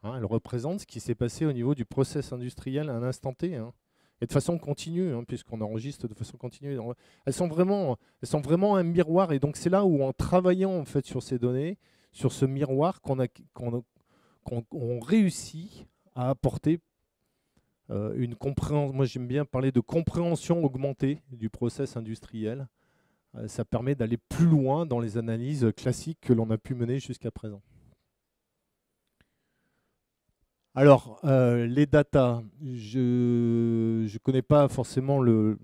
S1: Elles représentent ce qui s'est passé au niveau du process industriel à un instant T. Et de façon continue, puisqu'on enregistre de façon continue. Elles sont vraiment un miroir. Et donc c'est là où, en travaillant en fait, sur ces données, sur ce miroir, qu'on réussit à apporter une compréhension. Moi j'aime bien parler de compréhension augmentée du process industriel. Ça permet d'aller plus loin dans les analyses classiques que l'on a pu mener jusqu'à présent. Alors, les data, je ne connais pas forcément le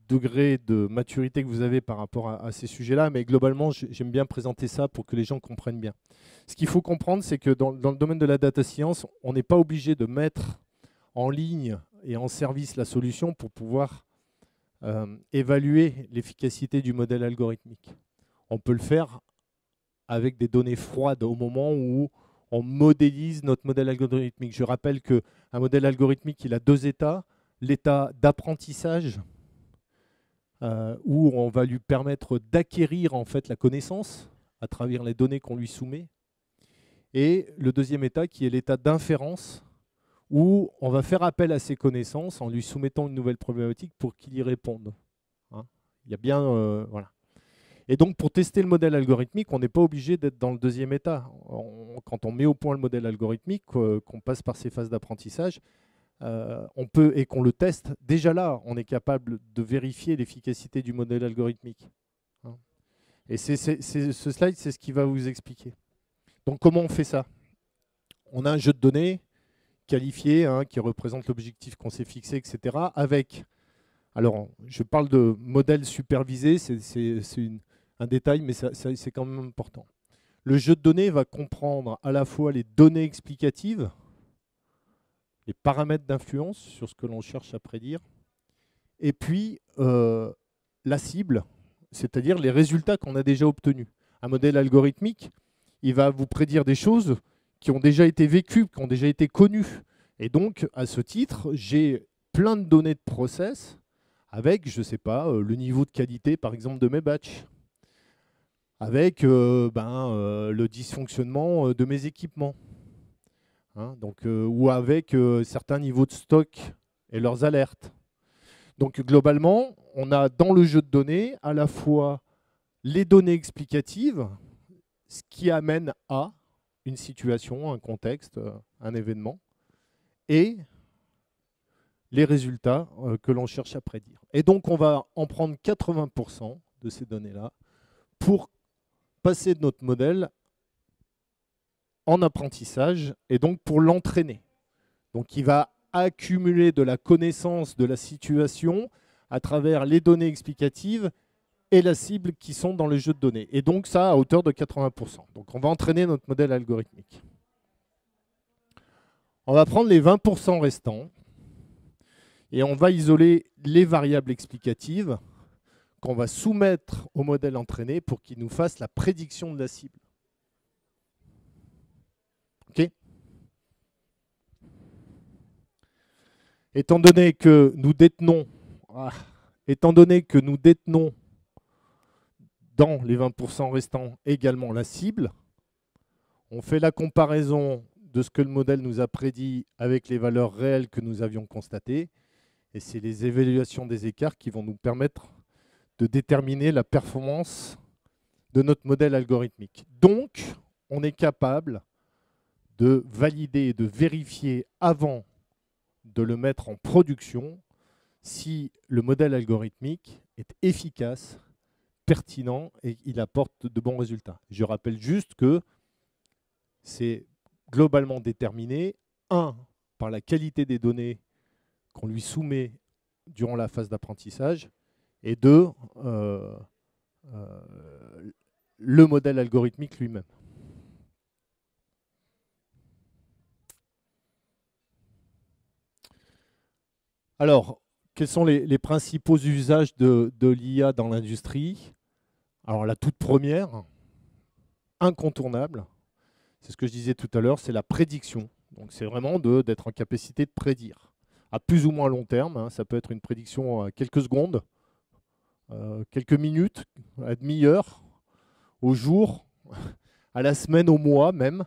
S1: degré de maturité que vous avez par rapport à ces sujets-là, mais globalement, j'aime bien présenter ça pour que les gens comprennent bien. Ce qu'il faut comprendre, c'est que dans le domaine de la data science, on n'est pas obligé de mettre en ligne et en service la solution pour pouvoir évaluer l'efficacité du modèle algorithmique. On peut le faire avec des données froides au moment où on modélise notre modèle algorithmique. Je rappelle qu'un modèle algorithmique, il a deux états. L'état d'apprentissage, où on va lui permettre d'acquérir en fait la connaissance à travers les données qu'on lui soumet. Et le deuxième état qui est l'état d'inférence, où on va faire appel à ses connaissances en lui soumettant une nouvelle problématique pour qu'il y réponde. Il y a bien... voilà. Et donc, pour tester le modèle algorithmique, on n'est pas obligé d'être dans le deuxième état. Quand on met au point le modèle algorithmique, qu'on passe par ces phases d'apprentissage, on peut, et qu'on le teste, déjà là, on est capable de vérifier l'efficacité du modèle algorithmique. Et ce slide, c'est ce qui va vous expliquer. Donc, comment on fait ça? On a un jeu de données qualifié, qui représente l'objectif qu'on s'est fixé, etc. Avec, alors, je parle de modèle supervisé, c'est un détail, mais c'est quand même important. Le jeu de données va comprendre à la fois les données explicatives, les paramètres d'influence sur ce que l'on cherche à prédire, et puis la cible, c'est-à-dire les résultats qu'on a déjà obtenus. Un modèle algorithmique, il va vous prédire des choses qui ont déjà été vécues, qui ont déjà été connues. Et donc, à ce titre, j'ai plein de données de process avec, je ne sais pas, le niveau de qualité, par exemple, de mes batchs, avec le dysfonctionnement de mes équipements, ou avec certains niveaux de stock et leurs alertes. Donc globalement, on a dans le jeu de données à la fois les données explicatives, ce qui amène à une situation, un contexte, un événement, et les résultats que l'on cherche à prédire. Et donc on va en prendre 80% de ces données-là pour passer de notre modèle en apprentissage et donc pour l'entraîner. Donc il va accumuler de la connaissance de la situation à travers les données explicatives et la cible qui sont dans le jeu de données. Et donc ça à hauteur de 80%. Donc on va entraîner notre modèle algorithmique. On va prendre les 20% restants et on va isoler les variables explicatives qu'on va soumettre au modèle entraîné pour qu'il nous fasse la prédiction de la cible. OK ? Étant donné que nous détenons dans les 20% restants également la cible, on fait la comparaison de ce que le modèle nous a prédit avec les valeurs réelles que nous avions constatées, et c'est les évaluations des écarts qui vont nous permettre de déterminer la performance de notre modèle algorithmique. Donc, on est capable de valider et de vérifier avant de le mettre en production si le modèle algorithmique est efficace, pertinent et il apporte de bons résultats. Je rappelle juste que c'est globalement déterminé, 1, par la qualité des données qu'on lui soumet durant la phase d'apprentissage, et 2, le modèle algorithmique lui-même. Alors, quels sont les principaux usages de l'IA dans l'industrie? Alors, la toute première, incontournable, c'est ce que je disais tout à l'heure, c'est la prédiction. Donc, c'est vraiment d'être en capacité de prédire. À plus ou moins long terme, hein, ça peut être une prédiction à quelques secondes, quelques minutes, à demi-heure, au jour, à la semaine, au mois même.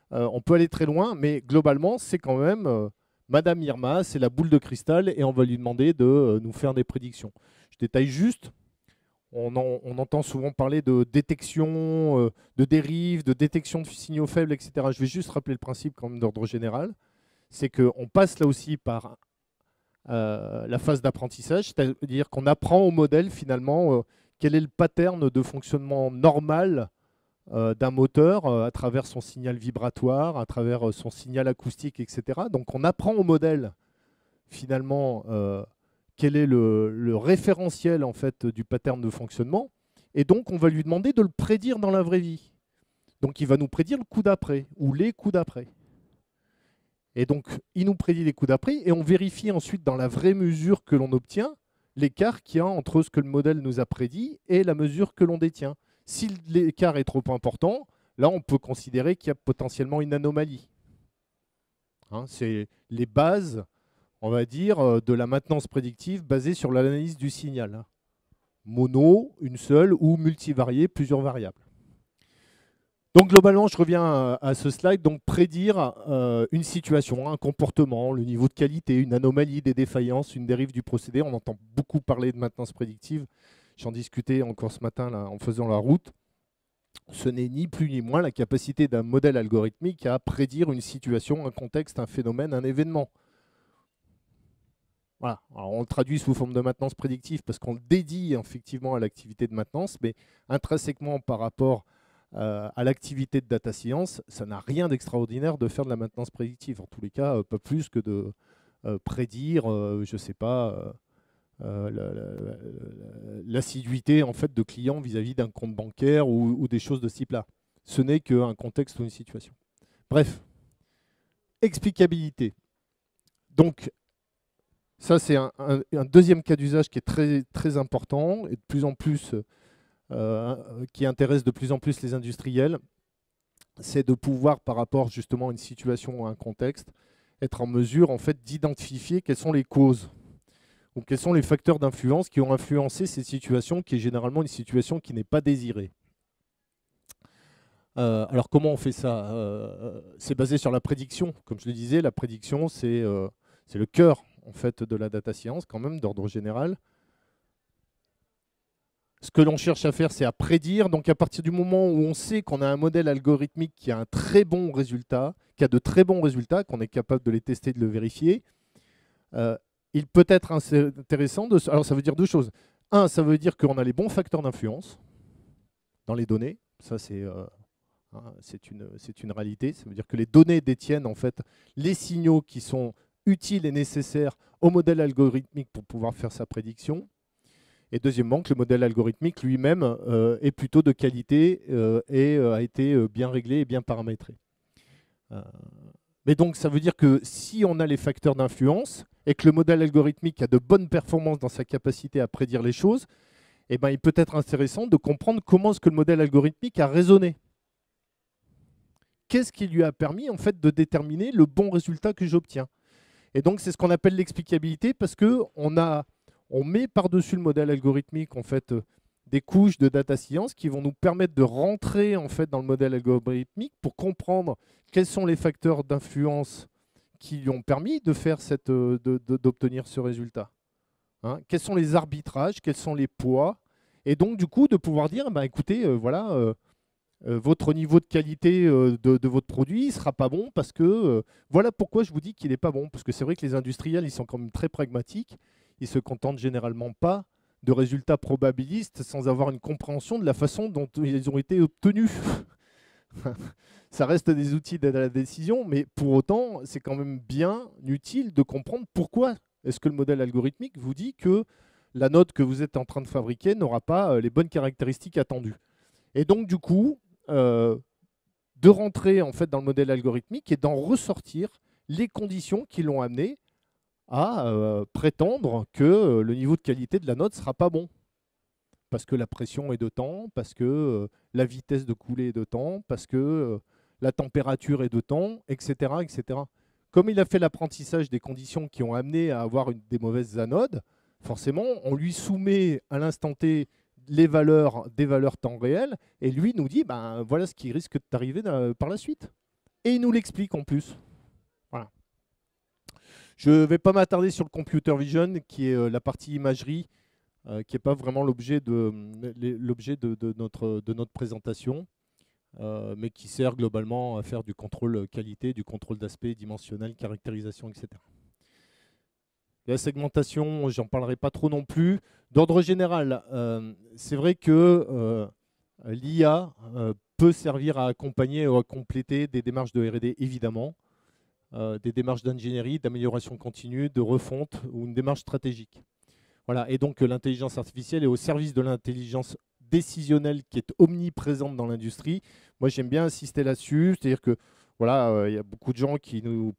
S1: On peut aller très loin, mais globalement, c'est quand même Madame Irma, c'est la boule de cristal et on va lui demander de nous faire des prédictions. Je détaille juste, on entend souvent parler de détection, de dérives, de détection de signaux faibles, etc. Je vais juste rappeler le principe quand même d'ordre général. C'est qu'on passe là aussi par la phase d'apprentissage, c'est-à-dire qu'on apprend au modèle finalement quel est le pattern de fonctionnement normal d'un moteur à travers son signal vibratoire, à travers son signal acoustique, etc. Donc on apprend au modèle finalement quel est le référentiel en fait du pattern de fonctionnement, et donc on va lui demander de le prédire dans la vraie vie. Donc il va nous prédire le coup d'après ou les coups d'après. Et donc il nous prédit les coups d'après et on vérifie ensuite dans la vraie mesure que l'on obtient l'écart qu'il y a entre ce que le modèle nous a prédit et la mesure que l'on détient. Si l'écart est trop important, là, on peut considérer qu'il y a potentiellement une anomalie. Hein, c'est les bases, on va dire, de la maintenance prédictive basée sur l'analyse du signal. Mono, une seule, ou multivariée, plusieurs variables. Donc, globalement, je reviens à ce slide. Donc, prédire une situation, un comportement, le niveau de qualité, une anomalie, des défaillances, une dérive du procédé. On entend beaucoup parler de maintenance prédictive. J'en discutais encore ce matin là, en faisant la route. Ce n'est ni plus ni moins la capacité d'un modèle algorithmique à prédire une situation, un contexte, un phénomène, un événement. Voilà. Alors, on le traduit sous forme de maintenance prédictive parce qu'on le dédie effectivement à l'activité de maintenance, mais intrinsèquement par rapport à l'activité de data science, ça n'a rien d'extraordinaire de faire de la maintenance prédictive. En tous les cas, pas plus que de prédire, je ne sais pas, l'assiduité en fait, de clients vis-à-vis d'un compte bancaire ou des choses de ce type-là. Ce n'est qu'un contexte ou une situation. Bref, explicabilité. Donc, ça, c'est un deuxième cas d'usage qui est très, très important et de plus en plus, qui intéresse de plus en plus les industriels. C'est de pouvoir, par rapport justement à une situation ou à un contexte, être en mesure en fait, d'identifier quelles sont les causes. Donc, quels sont les facteurs d'influence qui ont influencé cette situation, qui est généralement une situation qui n'est pas désirée. Alors, comment on fait ça? C'est basé sur la prédiction. Comme je le disais, la prédiction, c'est le cœur en fait, de la data science, quand même, d'ordre général. Ce que l'on cherche à faire, c'est à prédire. Donc, à partir du moment où on sait qu'on a un modèle algorithmique qui a un très bon résultat, qui a de très bons résultats, qu'on est capable de les tester, de le vérifier, il peut être intéressant de... Alors, ça veut dire deux choses. Un, ça veut dire qu'on a les bons facteurs d'influence dans les données. Ça, c'est une réalité. Ça veut dire que les données détiennent en fait les signaux qui sont utiles et nécessaires au modèle algorithmique pour pouvoir faire sa prédiction. Et deuxièmement, que le modèle algorithmique lui-même est plutôt de qualité et a été bien réglé et bien paramétré. Mais donc, ça veut dire que si on a les facteurs d'influence et que le modèle algorithmique a de bonnes performances dans sa capacité à prédire les choses, eh ben, il peut être intéressant de comprendre comment est-ce que le modèle algorithmique a raisonné. Qu'est-ce qui lui a permis en fait, de déterminer le bon résultat que j'obtiens. Et donc, c'est ce qu'on appelle l'explicabilité parce qu'on met par-dessus le modèle algorithmique en fait, des couches de data science qui vont nous permettre de rentrer en fait, dans le modèle algorithmique pour comprendre quels sont les facteurs d'influence qui lui ont permis de faire d'obtenir ce résultat. Hein, quels sont les arbitrages, quels sont les poids, et donc du coup de pouvoir dire, bah, écoutez, voilà, votre niveau de qualité de votre produit ne sera pas bon parce que, voilà pourquoi je vous dis qu'il n'est pas bon, parce que c'est vrai que les industriels, ils sont quand même très pragmatiques, ils se contentent généralement pas de résultats probabilistes sans avoir une compréhension de la façon dont ils ont été obtenus. Ça reste des outils d'aide à la décision, mais pour autant, c'est quand même bien utile de comprendre pourquoi est-ce que le modèle algorithmique vous dit que la note que vous êtes en train de fabriquer n'aura pas les bonnes caractéristiques attendues. Et donc, du coup, de rentrer en fait, dans le modèle algorithmique et d'en ressortir les conditions qui l'ont amené à prétendre que le niveau de qualité de la note ne sera pas bon. Parce que la pression est de temps, parce que la vitesse de coulée est de temps, parce que la température est de temps, etc., etc. Comme il a fait l'apprentissage des conditions qui ont amené à avoir des mauvaises anodes, forcément, on lui soumet à l'instant T des valeurs temps réel, et lui nous dit, ben, voilà ce qui risque d'arriver par la suite. Et il nous l'explique en plus. Voilà. Je ne vais pas m'attarder sur le computer vision, qui est la partie imagerie, qui n'est pas vraiment l'objet de notre présentation, mais qui sert globalement à faire du contrôle qualité, du contrôle d'aspect, dimensionnel, caractérisation, etc. La segmentation, j'en parlerai pas trop non plus. D'ordre général, c'est vrai que l'IA peut servir à accompagner ou à compléter des démarches de R&D, évidemment, des démarches d'ingénierie, d'amélioration continue, de refonte ou une démarche stratégique. Voilà. Et donc l'intelligence artificielle est au service de l'intelligence décisionnelle qui est omniprésente dans l'industrie. Moi, j'aime bien insister là-dessus, c'est-à-dire que voilà, y a beaucoup de gens qui nous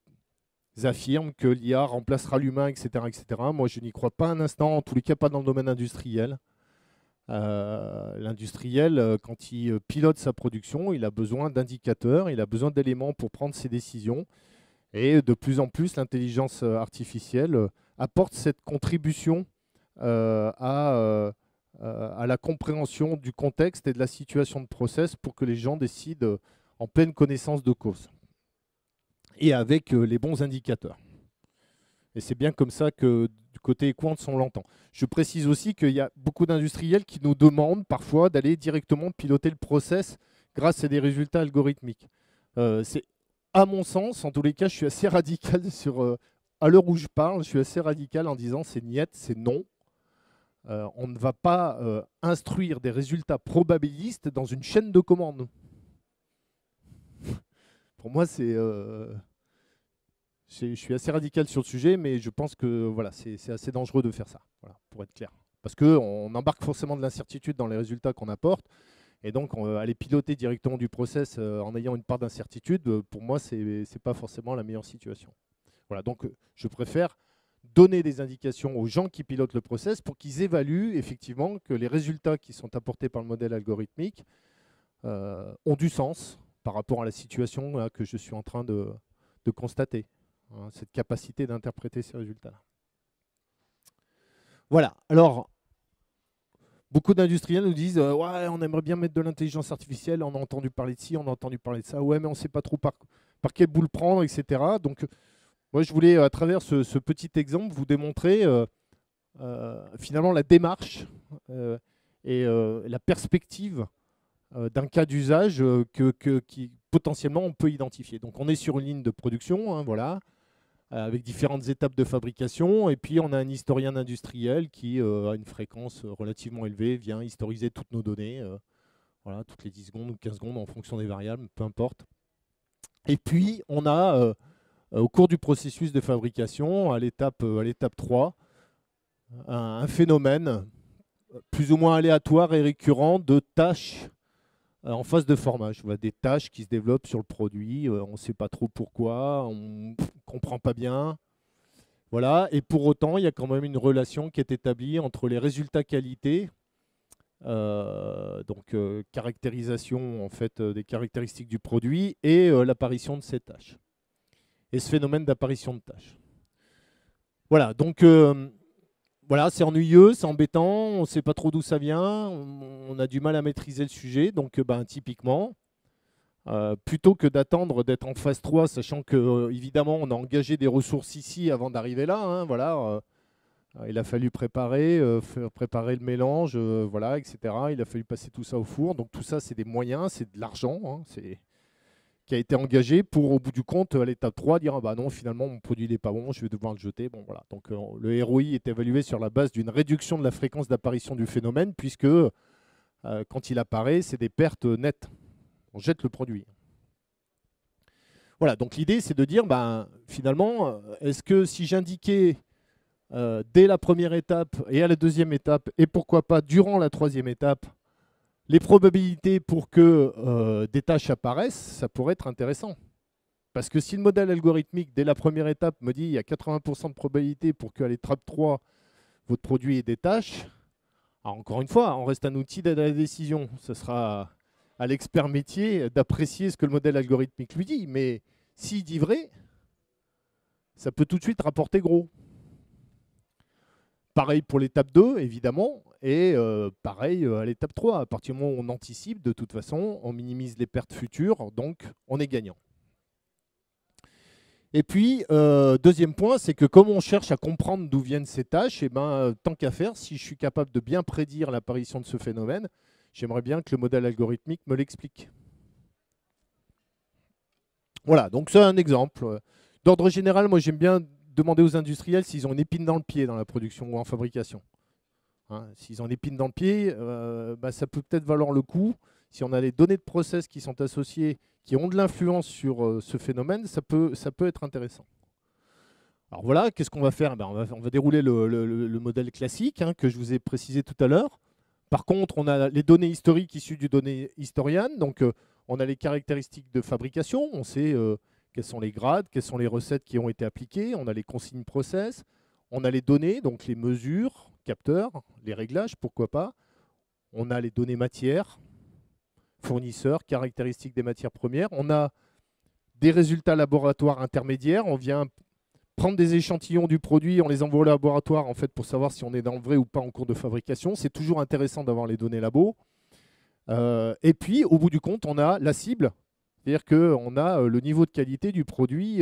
S1: affirment que l'IA remplacera l'humain, etc., etc. Moi, je n'y crois pas un instant, en tous les cas pas dans le domaine industriel. L'industriel, quand il pilote sa production, il a besoin d'indicateurs, il a besoin d'éléments pour prendre ses décisions. Et de plus en plus, l'intelligence artificielle apporte cette contribution à la compréhension du contexte et de la situation de process pour que les gens décident en pleine connaissance de cause et avec les bons indicateurs. Et c'est bien comme ça que du côté Equans, on l'entend. Je précise aussi qu'il y a beaucoup d'industriels qui nous demandent parfois d'aller directement piloter le process grâce à des résultats algorithmiques. C'est à mon sens, en tous les cas, je suis assez radical sur... à l'heure où je parle, je suis assez radical en disant c'est niet, c'est non. On ne va pas instruire des résultats probabilistes dans une chaîne de commandes. Pour moi, je suis assez radical sur le sujet, mais je pense que voilà, c'est assez dangereux de faire ça, voilà, pour être clair. Parce qu'on embarque forcément de l'incertitude dans les résultats qu'on apporte. Et donc, aller piloter directement du process en ayant une part d'incertitude, pour moi, ce n'est pas forcément la meilleure situation. Voilà, donc je préfère donner des indications aux gens qui pilotent le process pour qu'ils évaluent effectivement que les résultats qui sont apportés par le modèle algorithmique ont du sens par rapport à la situation là, que je suis en train de constater. Hein, cette capacité d'interpréter ces résultats-là. Voilà, alors... Beaucoup d'industriels nous disent ouais, on aimerait bien mettre de l'intelligence artificielle, on a entendu parler de ci, on a entendu parler de ça, ouais, mais on ne sait pas trop par quel bout le prendre, etc. Donc, moi, je voulais, à travers ce petit exemple, vous démontrer finalement la démarche et la perspective d'un cas d'usage qui potentiellement on peut identifier. Donc, on est sur une ligne de production, hein, voilà, avec différentes étapes de fabrication, et puis on a un historien industriel qui, à une fréquence relativement élevée, vient historiser toutes nos données, voilà, toutes les 10 secondes ou 15 secondes en fonction des variables, peu importe. Et puis on a, au cours du processus de fabrication, à l'étape 3, un phénomène plus ou moins aléatoire et récurrent de tâches en phase de formage. Voilà, des tâches qui se développent sur le produit, on ne sait pas trop pourquoi, on ne comprend pas bien. Voilà. Et pour autant, il y a quand même une relation qui est établie entre les résultats qualité donc caractérisation en fait, des caractéristiques du produit et l'apparition de ces tâches. Et ce phénomène d'apparition de tâches. Voilà, donc voilà, c'est ennuyeux, c'est embêtant, on ne sait pas trop d'où ça vient, on a du mal à maîtriser le sujet, donc typiquement, plutôt que d'attendre d'être en phase 3, sachant que évidemment on a engagé des ressources ici avant d'arriver là, hein, voilà, il a fallu préparer le mélange, voilà, etc. Il a fallu passer tout ça au four, donc tout ça c'est des moyens, c'est de l'argent, hein, qui a été engagé pour, au bout du compte, à l'étape 3, dire ah bah non, finalement, mon produit n'est pas bon, je vais devoir le jeter. Bon, voilà. Donc, le ROI est évalué sur la base d'une réduction de la fréquence d'apparition du phénomène, puisque quand il apparaît, c'est des pertes nettes. On jette le produit. Voilà, donc l'idée, c'est de dire, ben, finalement, est-ce que si j'indiquais dès la première étape et à la deuxième étape, et pourquoi pas durant la troisième étape, les probabilités pour que des tâches apparaissent, ça pourrait être intéressant. Parce que si le modèle algorithmique, dès la première étape, me dit qu'il y a 80% de probabilité pour qu'à l'étape 3, votre produit ait des tâches, alors encore une fois, on reste un outil d'aide à la décision. Ce sera à l'expert métier d'apprécier ce que le modèle algorithmique lui dit. Mais s'il dit vrai, ça peut tout de suite rapporter gros. Pareil pour l'étape 2, évidemment, et pareil à l'étape 3. À partir du moment où on anticipe, de toute façon, on minimise les pertes futures, donc on est gagnant. Et puis, deuxième point, c'est que comme on cherche à comprendre d'où viennent ces tâches, et ben, tant qu'à faire, si je suis capable de bien prédire l'apparition de ce phénomène, j'aimerais bien que le modèle algorithmique me l'explique. Voilà, donc c'est un exemple. D'ordre général, moi j'aime bien demander aux industriels s'ils ont une épine dans le pied dans la production ou en fabrication. Hein, s'ils ont une épine dans le pied, ça peut peut-être valoir le coup. Si on a les données de process qui sont associées, qui ont de l'influence sur ce phénomène, ça peut être intéressant. Alors voilà, qu'est-ce qu'on va faire? On va dérouler le modèle classique hein, que je vous ai précisé tout à l'heure. Par contre, on a les données historiques issues du données Historian. Donc, on a les caractéristiques de fabrication. On sait quels sont les grades, quelles sont les recettes qui ont été appliquées. On a les consignes process. On a les données, donc les mesures, capteurs, les réglages, pourquoi pas. On a les données matières, fournisseurs, caractéristiques des matières premières. On a des résultats laboratoires intermédiaires. On vient prendre des échantillons du produit, on les envoie au laboratoire en fait, pour savoir si on est dans le vrai ou pas en cours de fabrication. C'est toujours intéressant d'avoir les données labo. Et puis, au bout du compte, on a la cible. C'est-à-dire qu'on a le niveau de qualité du produit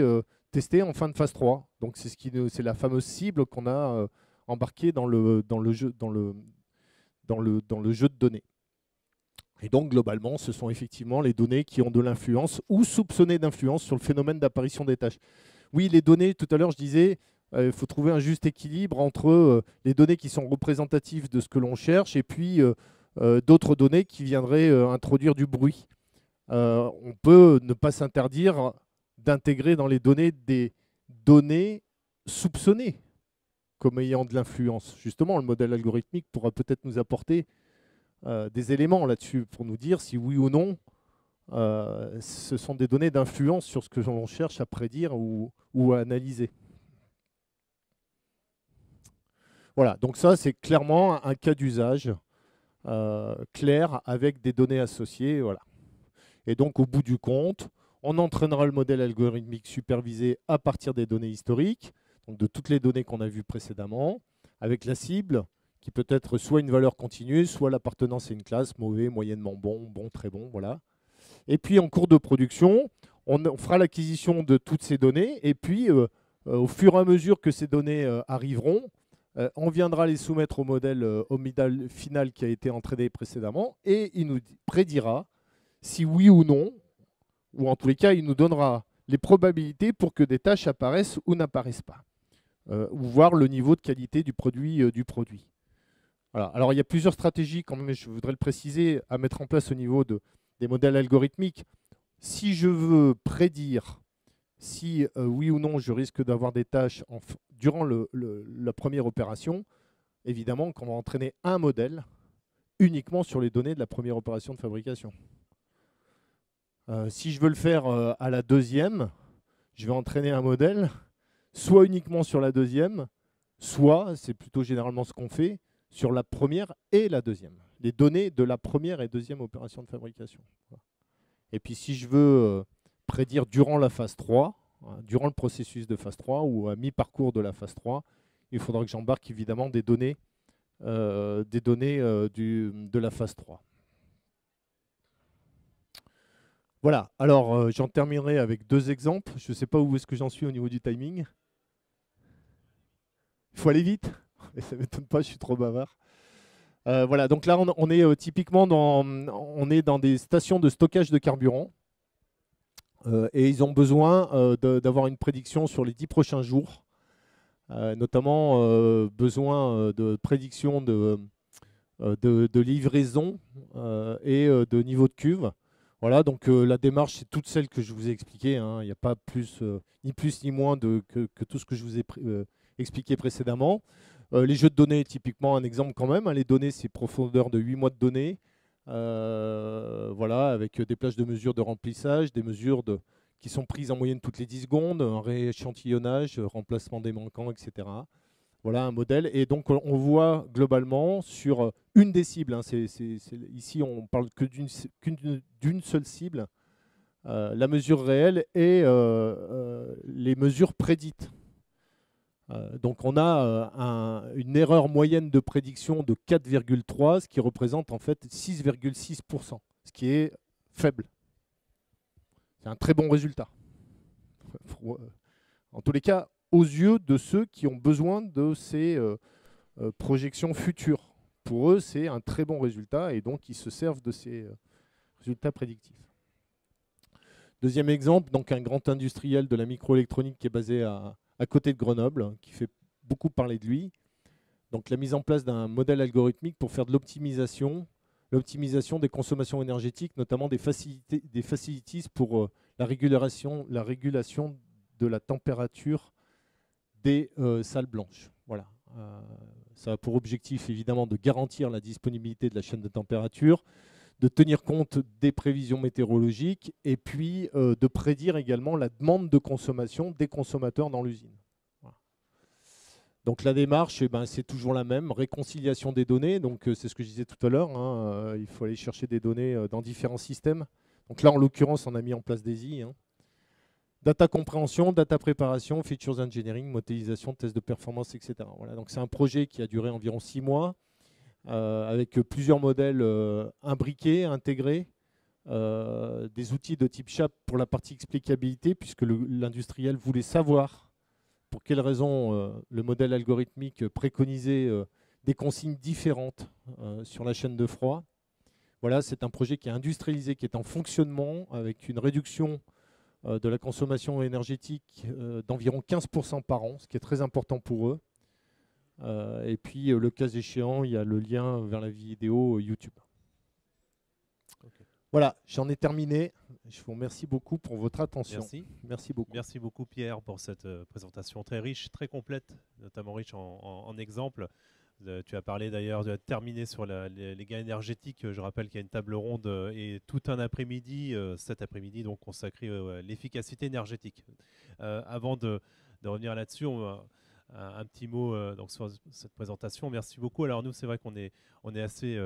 S1: testé en fin de phase 3. Donc, c'est la fameuse cible qu'on a embarquée dans le jeu de données. Et donc, globalement, ce sont effectivement les données qui ont de l'influence ou soupçonnées d'influence sur le phénomène d'apparition des tâches. Oui, les données, tout à l'heure, je disais, il faut trouver un juste équilibre entre les données qui sont représentatives de ce que l'on cherche et puis d'autres données qui viendraient introduire du bruit. On peut ne pas s'interdire d'intégrer dans les données des données soupçonnées comme ayant de l'influence. Justement, le modèle algorithmique pourra peut-être nous apporter des éléments là-dessus pour nous dire si oui ou non ce sont des données d'influence sur ce que l'on cherche à prédire ou à analyser. Voilà, donc ça c'est clairement un cas d'usage clair avec des données associées. Voilà. Et donc au bout du compte, on entraînera le modèle algorithmique supervisé à partir des données historiques, donc de toutes les données qu'on a vues précédemment, avec la cible qui peut être soit une valeur continue, soit l'appartenance à une classe, mauvais, moyennement bon, bon, très bon, voilà. Et puis en cours de production, on fera l'acquisition de toutes ces données et puis au fur et à mesure que ces données arriveront, on viendra les soumettre au modèle final qui a été entraîné précédemment et il nous prédira si oui ou non, ou en tous les cas, il nous donnera les probabilités pour que des tâches apparaissent ou n'apparaissent pas, ou voir le niveau de qualité du produit. Voilà. Alors il y a plusieurs stratégies, quand même, je voudrais le préciser, à mettre en place au niveau des modèles algorithmiques. Si je veux prédire si oui ou non je risque d'avoir des tâches durant la première opération, évidemment qu'on va entraîner un modèle uniquement sur les données de la première opération de fabrication. Si je veux le faire à la deuxième, je vais entraîner un modèle soit uniquement sur la deuxième, soit, c'est plutôt généralement ce qu'on fait, sur la première et la deuxième. les données de la première et deuxième opération de fabrication. Voilà. Et puis si je veux prédire durant la phase 3, durant le processus de phase 3 ou à mi-parcours de la phase 3, il faudra que j'embarque évidemment des données, de la phase 3. Voilà, alors j'en terminerai avec 2 exemples. Je ne sais pas où est-ce que j'en suis au niveau du timing. Il faut aller vite. Et ça ne m'étonne pas, je suis trop bavard. Voilà, donc là on est typiquement on est dans des stations de stockage de carburant. Et ils ont besoin d'avoir une prédiction sur les 10 prochains jours. Notamment besoin de prédiction de livraison et de niveau de cuve. Voilà, donc la démarche, c'est toute celle que je vous ai expliquée. Hein. Il n'y a pas ni plus ni moins que tout ce que je vous ai expliqué précédemment. Les jeux de données, typiquement un exemple quand même. Hein. Les données, c'est profondeur de 8 mois de données. Voilà, avec des plages de mesure de remplissage, des mesures qui sont prises en moyenne toutes les 10 secondes, un rééchantillonnage, remplacement des manquants, etc. Voilà un modèle. Et donc, on voit globalement sur une des cibles, hein, ici, on parle que d'une seule cible, la mesure réelle et les mesures prédites. Donc, on a une erreur moyenne de prédiction de 4,3, ce qui représente en fait 6,6%, ce qui est faible. C'est un très bon résultat. En tous les cas, aux yeux de ceux qui ont besoin de ces projections futures. Pour eux, c'est un très bon résultat et donc ils se servent de ces résultats prédictifs. Deuxième exemple, donc un grand industriel de la microélectronique qui est basé à côté de Grenoble, qui fait beaucoup parler de lui. Donc la mise en place d'un modèle algorithmique pour faire de l'optimisation des consommations énergétiques, notamment des facilities pour la régulation de la température des salles blanches. Voilà. Ça a pour objectif évidemment de garantir la disponibilité de la chaîne de température, de tenir compte des prévisions météorologiques et puis de prédire également la demande de consommation des consommateurs dans l'usine. Voilà. Donc la démarche, c'est toujours la même, réconciliation des données. Donc c'est ce que je disais tout à l'heure, hein, il faut aller chercher des données dans différents systèmes. Donc là, en l'occurrence, on a mis en place DESI. Hein. Data compréhension, data préparation, features engineering, modélisation, tests de performance, etc. Voilà, donc c'est un projet qui a duré environ 6 mois, avec plusieurs modèles imbriqués, intégrés, des outils de type SHAP pour la partie explicabilité, puisque l'industriel voulait savoir pour quelles raisons le modèle algorithmique préconisait des consignes différentes sur la chaîne de froid. Voilà, c'est un projet qui est industrialisé, qui est en fonctionnement, avec une réduction de la consommation énergétique d'environ 15% par an, ce qui est très important pour eux. Et puis, le cas échéant, il y a le lien vers la vidéo YouTube. Okay. Voilà, j'en ai terminé. Je vous remercie beaucoup pour votre attention.
S2: Merci.
S1: Merci beaucoup.
S2: Merci beaucoup Pierre pour cette présentation très riche, très complète, notamment riche en exemples. Tu as parlé d'ailleurs de terminer sur les gains énergétiques. Je rappelle qu'il y a une table ronde et tout un après-midi, cet après-midi, donc consacré à l'efficacité énergétique. Avant de revenir là-dessus, un petit mot donc sur cette présentation. Merci beaucoup. Alors nous, c'est vrai qu'on est assez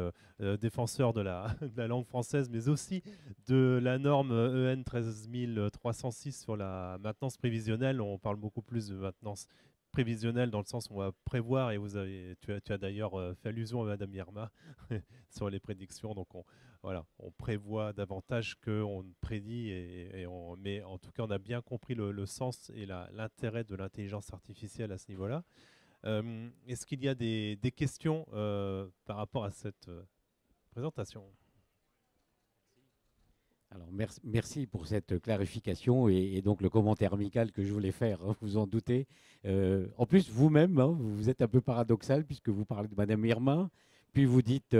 S2: défenseurs de la langue française, mais aussi de la norme EN 13306 sur la maintenance prévisionnelle. On parle beaucoup plus de maintenance prévisionnel dans le sens où on va prévoir, et tu as d'ailleurs fait allusion à Madame Irma sur les prédictions. Donc on prévoit davantage qu'on prédit, mais en tout cas on a bien compris le sens et l'intérêt de l'intelligence artificielle à ce niveau-là. Est-ce qu'il y a des questions par rapport à cette présentation ?
S3: Alors, merci pour cette clarification et donc le commentaire amical que je voulais faire, hein, vous en doutez. En plus, vous-même, hein, vous êtes un peu paradoxal puisque vous parlez de Madame Irma, puis vous dites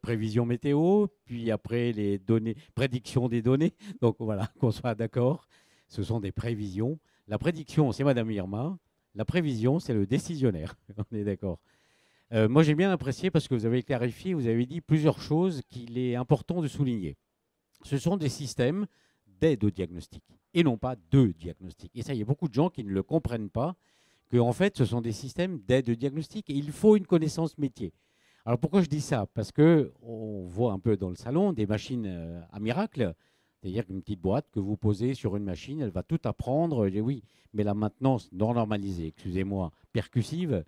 S3: prévision météo, puis après les données, prédiction des données. Donc voilà, qu'on soit d'accord, ce sont des prévisions. La prédiction, c'est Madame Irma. La prévision, c'est le décisionnaire. On est d'accord. Moi, j'ai bien apprécié parce que vous avez clarifié, vous avez dit plusieurs choses qu'il est important de souligner. Ce sont des systèmes d'aide au diagnostic et non pas de diagnostic. Et ça, il y a beaucoup de gens qui ne le comprennent pas, qu'en fait, ce sont des systèmes d'aide au diagnostic et il faut une connaissance métier. Alors pourquoi je dis ça? Parce qu'on voit un peu dans le salon des machines à miracle, c'est-à-dire qu'une petite boîte que vous posez sur une machine, elle va tout apprendre. Je dis oui, mais la maintenance non normalisée, excusez-moi, percussive,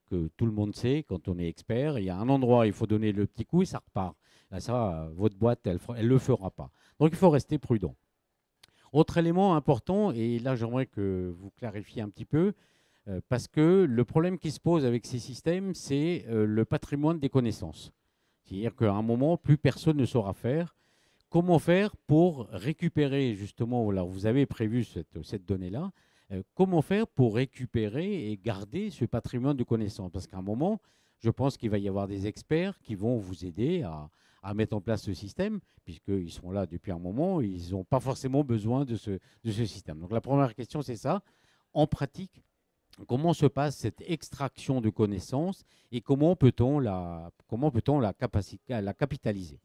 S3: que tout le monde sait quand on est expert, il y a un endroit, il faut donner le petit coup et ça repart. Là, ça, votre boîte, elle ne le fera pas. Donc il faut rester prudent. Autre élément important, et là j'aimerais que vous clarifiez un petit peu, parce que le problème qui se pose avec ces systèmes, c'est le patrimoine des connaissances. C'est-à-dire qu'à un moment, plus personne ne saura faire. Comment faire pour récupérer, justement, là, vous avez prévu cette donnée-là, comment faire pour récupérer et garder ce patrimoine de connaissances? Parce qu'à un moment, je pense qu'il va y avoir des experts qui vont vous aider à mettre en place ce système, puisqu'ils sont là depuis un moment, ils n'ont pas forcément besoin de ce système. Donc la première question, c'est ça. En pratique, comment se passe cette extraction de connaissances et comment peut-on la capitaliser?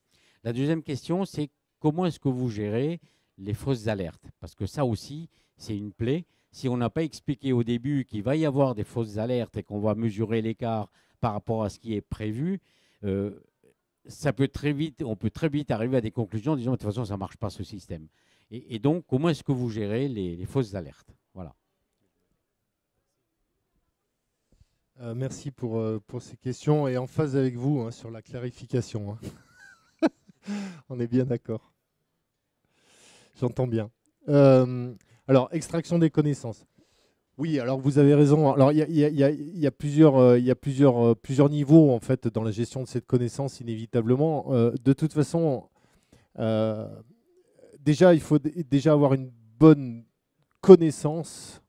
S3: La deuxième question, c'est comment est-ce que vous gérez les fausses alertes? Parce que ça aussi, c'est une plaie. Si on n'a pas expliqué au début qu'il va y avoir des fausses alertes et qu'on va mesurer l'écart par rapport à ce qui est prévu, ça peut très vite, on peut très vite arriver à des conclusions en disant de toute façon, ça ne marche pas ce système. Et donc, comment est-ce que vous gérez les fausses alertes? Voilà.
S1: Merci pour ces questions et en phase avec vous hein, sur la clarification. Hein. On est bien d'accord. J'entends bien. Alors, extraction des connaissances. Oui, alors vous avez raison. Alors, il y a plusieurs niveaux en fait dans la gestion de cette connaissance, inévitablement. De toute façon, déjà, il faut déjà avoir une bonne connaissance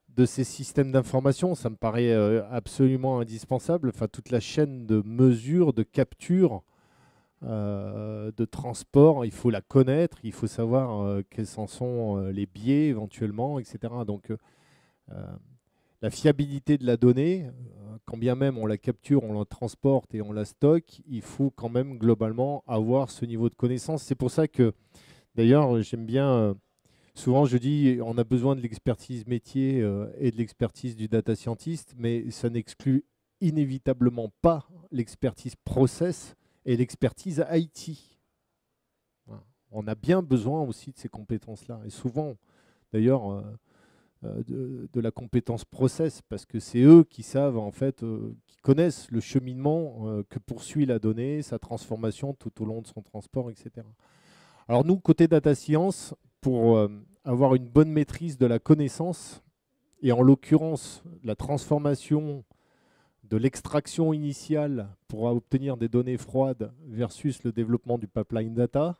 S1: de ces systèmes d'information. Ça me paraît absolument indispensable. Enfin, toute la chaîne de mesure, de capture, de transport, il faut la connaître, il faut savoir quels en sont les biais éventuellement, etc. Donc, la fiabilité de la donnée, quand bien même on la capture, on la transporte et on la stocke, il faut quand même globalement avoir ce niveau de connaissance. C'est pour ça que, d'ailleurs, j'aime bien, souvent je dis, on a besoin de l'expertise métier et de l'expertise du data scientist, mais ça n'exclut inévitablement pas l'expertise process et l'expertise IT. Voilà. On a bien besoin aussi de ces compétences-là. Et souvent, d'ailleurs, de la compétence process, parce que c'est eux qui savent, en fait, qui connaissent le cheminement que poursuit la donnée, sa transformation tout au long de son transport, etc. Alors nous, côté data science, pour avoir une bonne maîtrise de la connaissance, et en l'occurrence la transformation de l'extraction initiale pour obtenir des données froides versus le développement du pipeline data,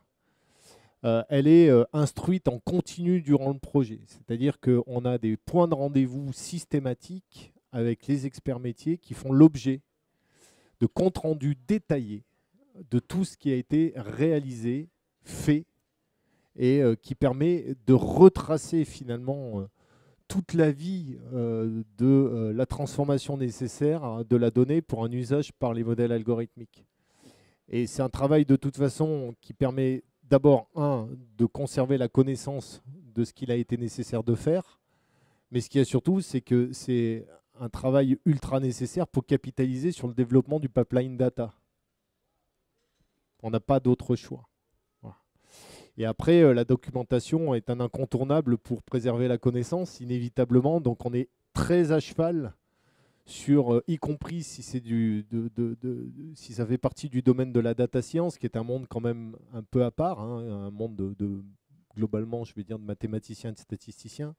S1: elle est instruite en continu durant le projet. C'est-à-dire qu'on a des points de rendez-vous systématiques avec les experts métiers qui font l'objet de comptes rendus détaillés de tout ce qui a été réalisé, fait, et qui permet de retracer finalement toute la vie de la transformation nécessaire de la donnée pour un usage par les modèles algorithmiques. Et c'est un travail de toute façon qui permet d'abord, de conserver la connaissance de ce qu'il a été nécessaire de faire, mais ce qu'il y a surtout, c'est que c'est un travail ultra nécessaire pour capitaliser sur le développement du pipeline data. On n'a pas d'autre choix. Voilà. Et après, la documentation est un incontournable pour préserver la connaissance, inévitablement. Donc on est très à cheval sur, y compris si c'est si ça fait partie du domaine de la data science, qui est un monde quand même un peu à part, hein, un monde globalement, je vais dire, de mathématiciens et de statisticiens.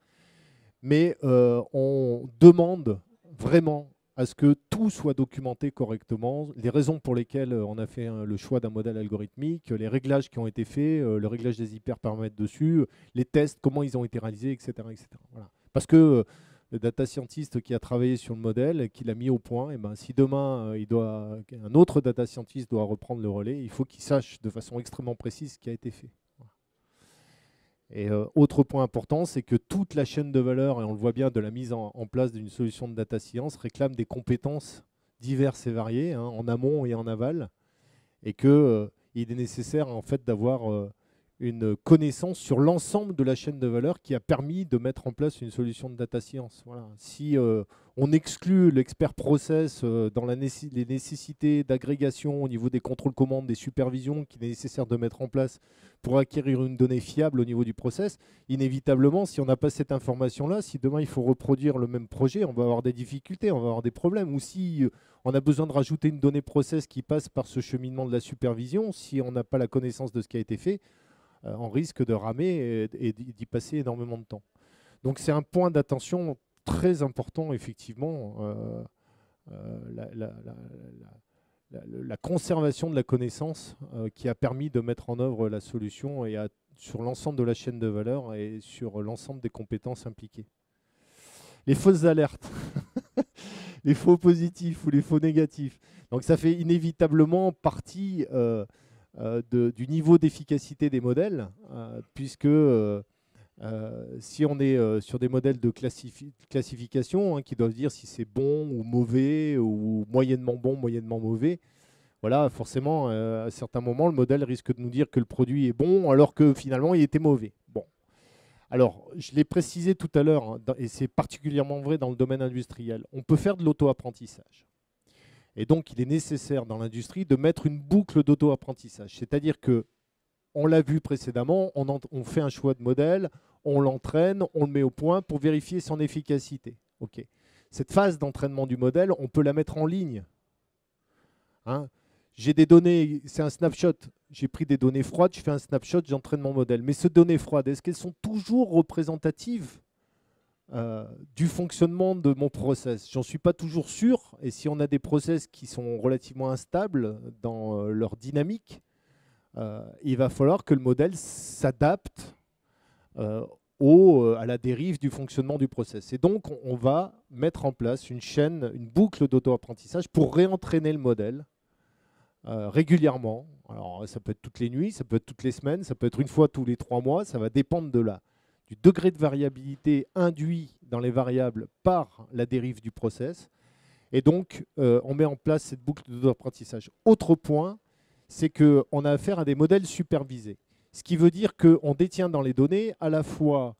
S1: Mais on demande vraiment à ce que tout soit documenté correctement, les raisons pour lesquelles on a fait le choix d'un modèle algorithmique, les réglages qui ont été faits, le réglage des hyperparamètres dessus, les tests, comment ils ont été réalisés, etc. etc. Voilà. Parce que le data scientist qui a travaillé sur le modèle, qui l'a mis au point, et ben, si demain un autre data scientist doit reprendre le relais, il faut qu'il sache de façon extrêmement précise ce qui a été fait. Voilà. Et autre point important, c'est que toute la chaîne de valeur, et on le voit bien de la mise en place d'une solution de data science, réclame des compétences diverses et variées, hein, en amont et en aval, et qu'il est nécessaire en fait d'avoir une connaissance sur l'ensemble de la chaîne de valeur qui a permis de mettre en place une solution de data science. Voilà. Si on exclut l'expert process dans les nécessités d'agrégation au niveau des contrôles commandes, des supervisions qu'il est nécessaire de mettre en place pour acquérir une donnée fiable au niveau du process, inévitablement, si on n'a pas cette information-là, si demain il faut reproduire le même projet, on va avoir des difficultés, on va avoir des problèmes. Ou si on a besoin de rajouter une donnée process qui passe par ce cheminement de la supervision, si on n'a pas la connaissance de ce qui a été fait, on risque de ramer et d'y passer énormément de temps. Donc c'est un point d'attention très important, effectivement, la conservation de la connaissance qui a permis de mettre en œuvre la solution et sur l'ensemble de la chaîne de valeur et sur l'ensemble des compétences impliquées. Les fausses alertes, les faux positifs ou les faux négatifs. Donc ça fait inévitablement partie du niveau d'efficacité des modèles, puisque si on est sur des modèles de classification qui doivent dire si c'est bon ou mauvais ou moyennement bon, moyennement mauvais, voilà, forcément, à certains moments, le modèle risque de nous dire que le produit est bon alors que finalement, il était mauvais. Bon. Alors, je l'ai précisé tout à l'heure, et c'est particulièrement vrai dans le domaine industriel, on peut faire de l'auto-apprentissage. Et donc, il est nécessaire dans l'industrie de mettre une boucle d'auto-apprentissage. C'est-à-dire que, on l'a vu précédemment, on fait un choix de modèle, on l'entraîne, on le met au point pour vérifier son efficacité. Okay. Cette phase d'entraînement du modèle, on peut la mettre en ligne. Hein, j'ai des données, c'est un snapshot. J'ai pris des données froides, je fais un snapshot, j'entraîne mon modèle. Mais ces données froides, est-ce qu'elles sont toujours représentatives du fonctionnement de mon process? J'en suis pas toujours sûr. Et si on a des process qui sont relativement instables dans leur dynamique, il va falloir que le modèle s'adapte à la dérive du fonctionnement du process. Et donc, on va mettre en place une chaîne, une boucle d'auto-apprentissage pour réentraîner le modèle régulièrement. Alors, ça peut être toutes les nuits, ça peut être toutes les semaines, ça peut être une fois tous les 3 mois. Ça va dépendre du degré de variabilité induit dans les variables par la dérive du process. Et donc, on met en place cette boucle d'auto-apprentissage. Autre point, c'est qu'on a affaire à des modèles supervisés. Ce qui veut dire qu'on détient dans les données à la fois,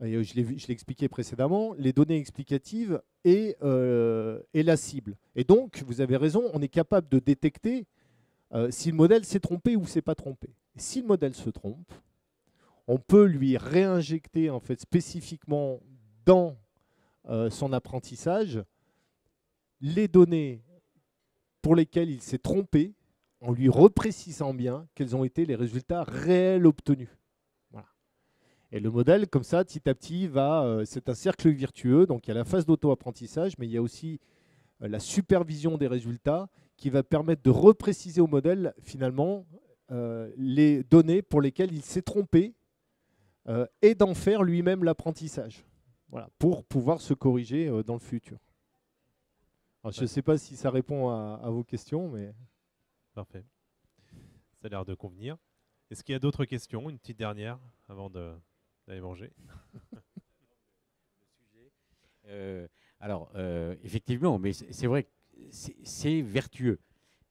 S1: et je l'ai expliqué précédemment, les données explicatives et la cible. Et donc, vous avez raison, on est capable de détecter si le modèle s'est trompé ou s'est pas trompé. Et si le modèle se trompe, on peut lui réinjecter en fait, spécifiquement dans son apprentissage les données pour lesquelles il s'est trompé, en lui reprécisant bien quels ont été les résultats réels obtenus. Voilà. Et le modèle, comme ça, petit à petit, c'est un cercle virtueux. Donc, il y a la phase d'auto-apprentissage, mais il y a aussi la supervision des résultats qui va permettre de repréciser au modèle, finalement, les données pour lesquelles il s'est trompé et d'en faire lui-même l'apprentissage. Voilà, pour pouvoir se corriger dans le futur. Alors, je ne sais pas si ça répond à vos questions, mais...
S2: Parfait. Ça a l'air de convenir. Est-ce qu'il y a d'autres questions? Une petite dernière avant d'aller manger.
S3: Effectivement, mais c'est vrai que c'est vertueux.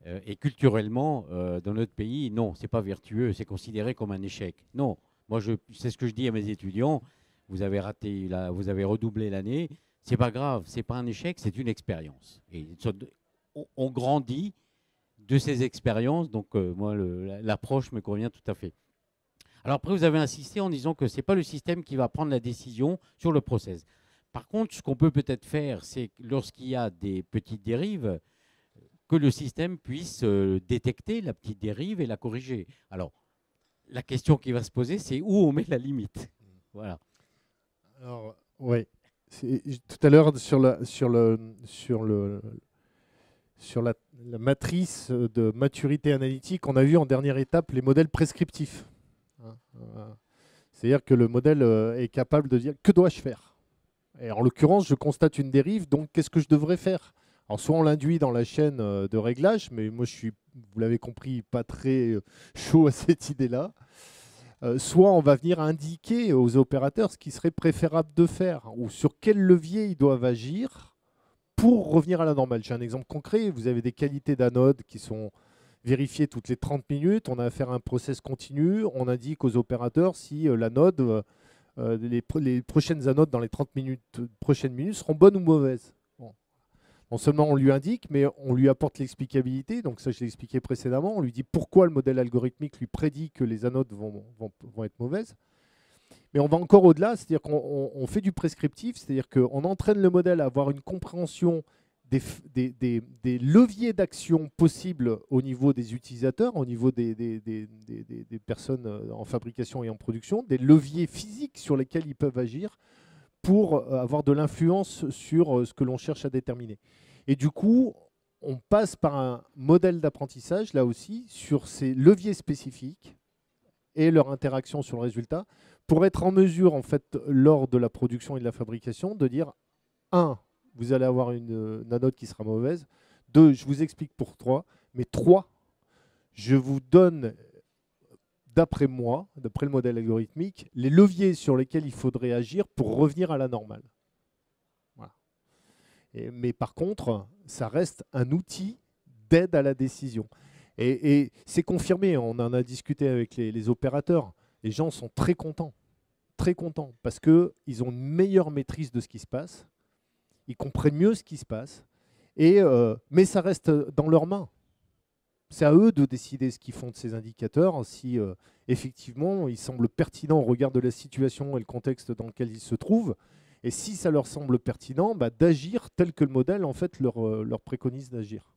S3: Et culturellement, dans notre pays, non, c'est pas vertueux, c'est considéré comme un échec. Non, moi, c'est ce que je dis à mes étudiants. Vous avez raté, vous avez redoublé l'année. C'est pas grave, c'est pas un échec, c'est une expérience. Et on grandit de ces expériences, donc moi, l'approche me convient tout à fait. Alors après, vous avez insisté en disant que ce n'est pas le système qui va prendre la décision sur le process. Par contre, ce qu'on peut peut-être faire, c'est lorsqu'il y a des petites dérives, que le système puisse détecter la petite dérive et la corriger. Alors, la question qui va se poser, c'est où on met la limite. Voilà.
S1: Alors, oui. Tout à l'heure, sur la matrice de maturité analytique, on a vu en dernière étape les modèles prescriptifs. C'est-à-dire que le modèle est capable de dire « que dois-je faire ?» Et en l'occurrence, je constate une dérive, donc qu'est-ce que je devrais faire? Alors, soit on l'induit dans la chaîne de réglage, mais moi je suis, vous l'avez compris, pas très chaud à cette idée-là. Soit on va venir indiquer aux opérateurs ce qui serait préférable de faire, ou sur quel levier ils doivent agir pour revenir à la normale. J'ai un exemple concret, vous avez des qualités d'anode qui sont vérifier toutes les 30 minutes, on a affaire à un process continu, on indique aux opérateurs si l'anode, les prochaines anodes dans les 30 minutes, prochaines minutes seront bonnes ou mauvaises. Bon. Non seulement on lui indique, mais on lui apporte l'explicabilité, donc ça je l'ai expliqué précédemment, on lui dit pourquoi le modèle algorithmique lui prédit que les anodes vont être mauvaises. Mais on va encore au-delà, c'est-à-dire qu'on fait du prescriptif, c'est-à-dire qu'on entraîne le modèle à avoir une compréhension des leviers d'action possibles au niveau des utilisateurs, au niveau des personnes en fabrication et en production, des leviers physiques sur lesquels ils peuvent agir pour avoir de l'influence sur ce que l'on cherche à déterminer. Et du coup, on passe par un modèle d'apprentissage, là aussi, sur ces leviers spécifiques et leur interaction sur le résultat, pour être en mesure, en fait, lors de la production et de la fabrication, de dire 1, vous allez avoir une anode qui sera mauvaise. 2, je vous explique pour 3. Mais 3, je vous donne, d'après moi, d'après le modèle algorithmique, les leviers sur lesquels il faudrait agir pour revenir à la normale. Voilà. Mais par contre, ça reste un outil d'aide à la décision. Et c'est confirmé, on en a discuté avec les opérateurs. Les gens sont très contents, parce qu'ils ont une meilleure maîtrise de ce qui se passe. Ils comprennent mieux ce qui se passe, mais ça reste dans leurs mains. C'est à eux de décider ce qu'ils font de ces indicateurs, si effectivement ils semblent pertinents au regard de la situation et le contexte dans lequel ils se trouvent, et si ça leur semble pertinent, d'agir tel que le modèle en fait leur préconise d'agir.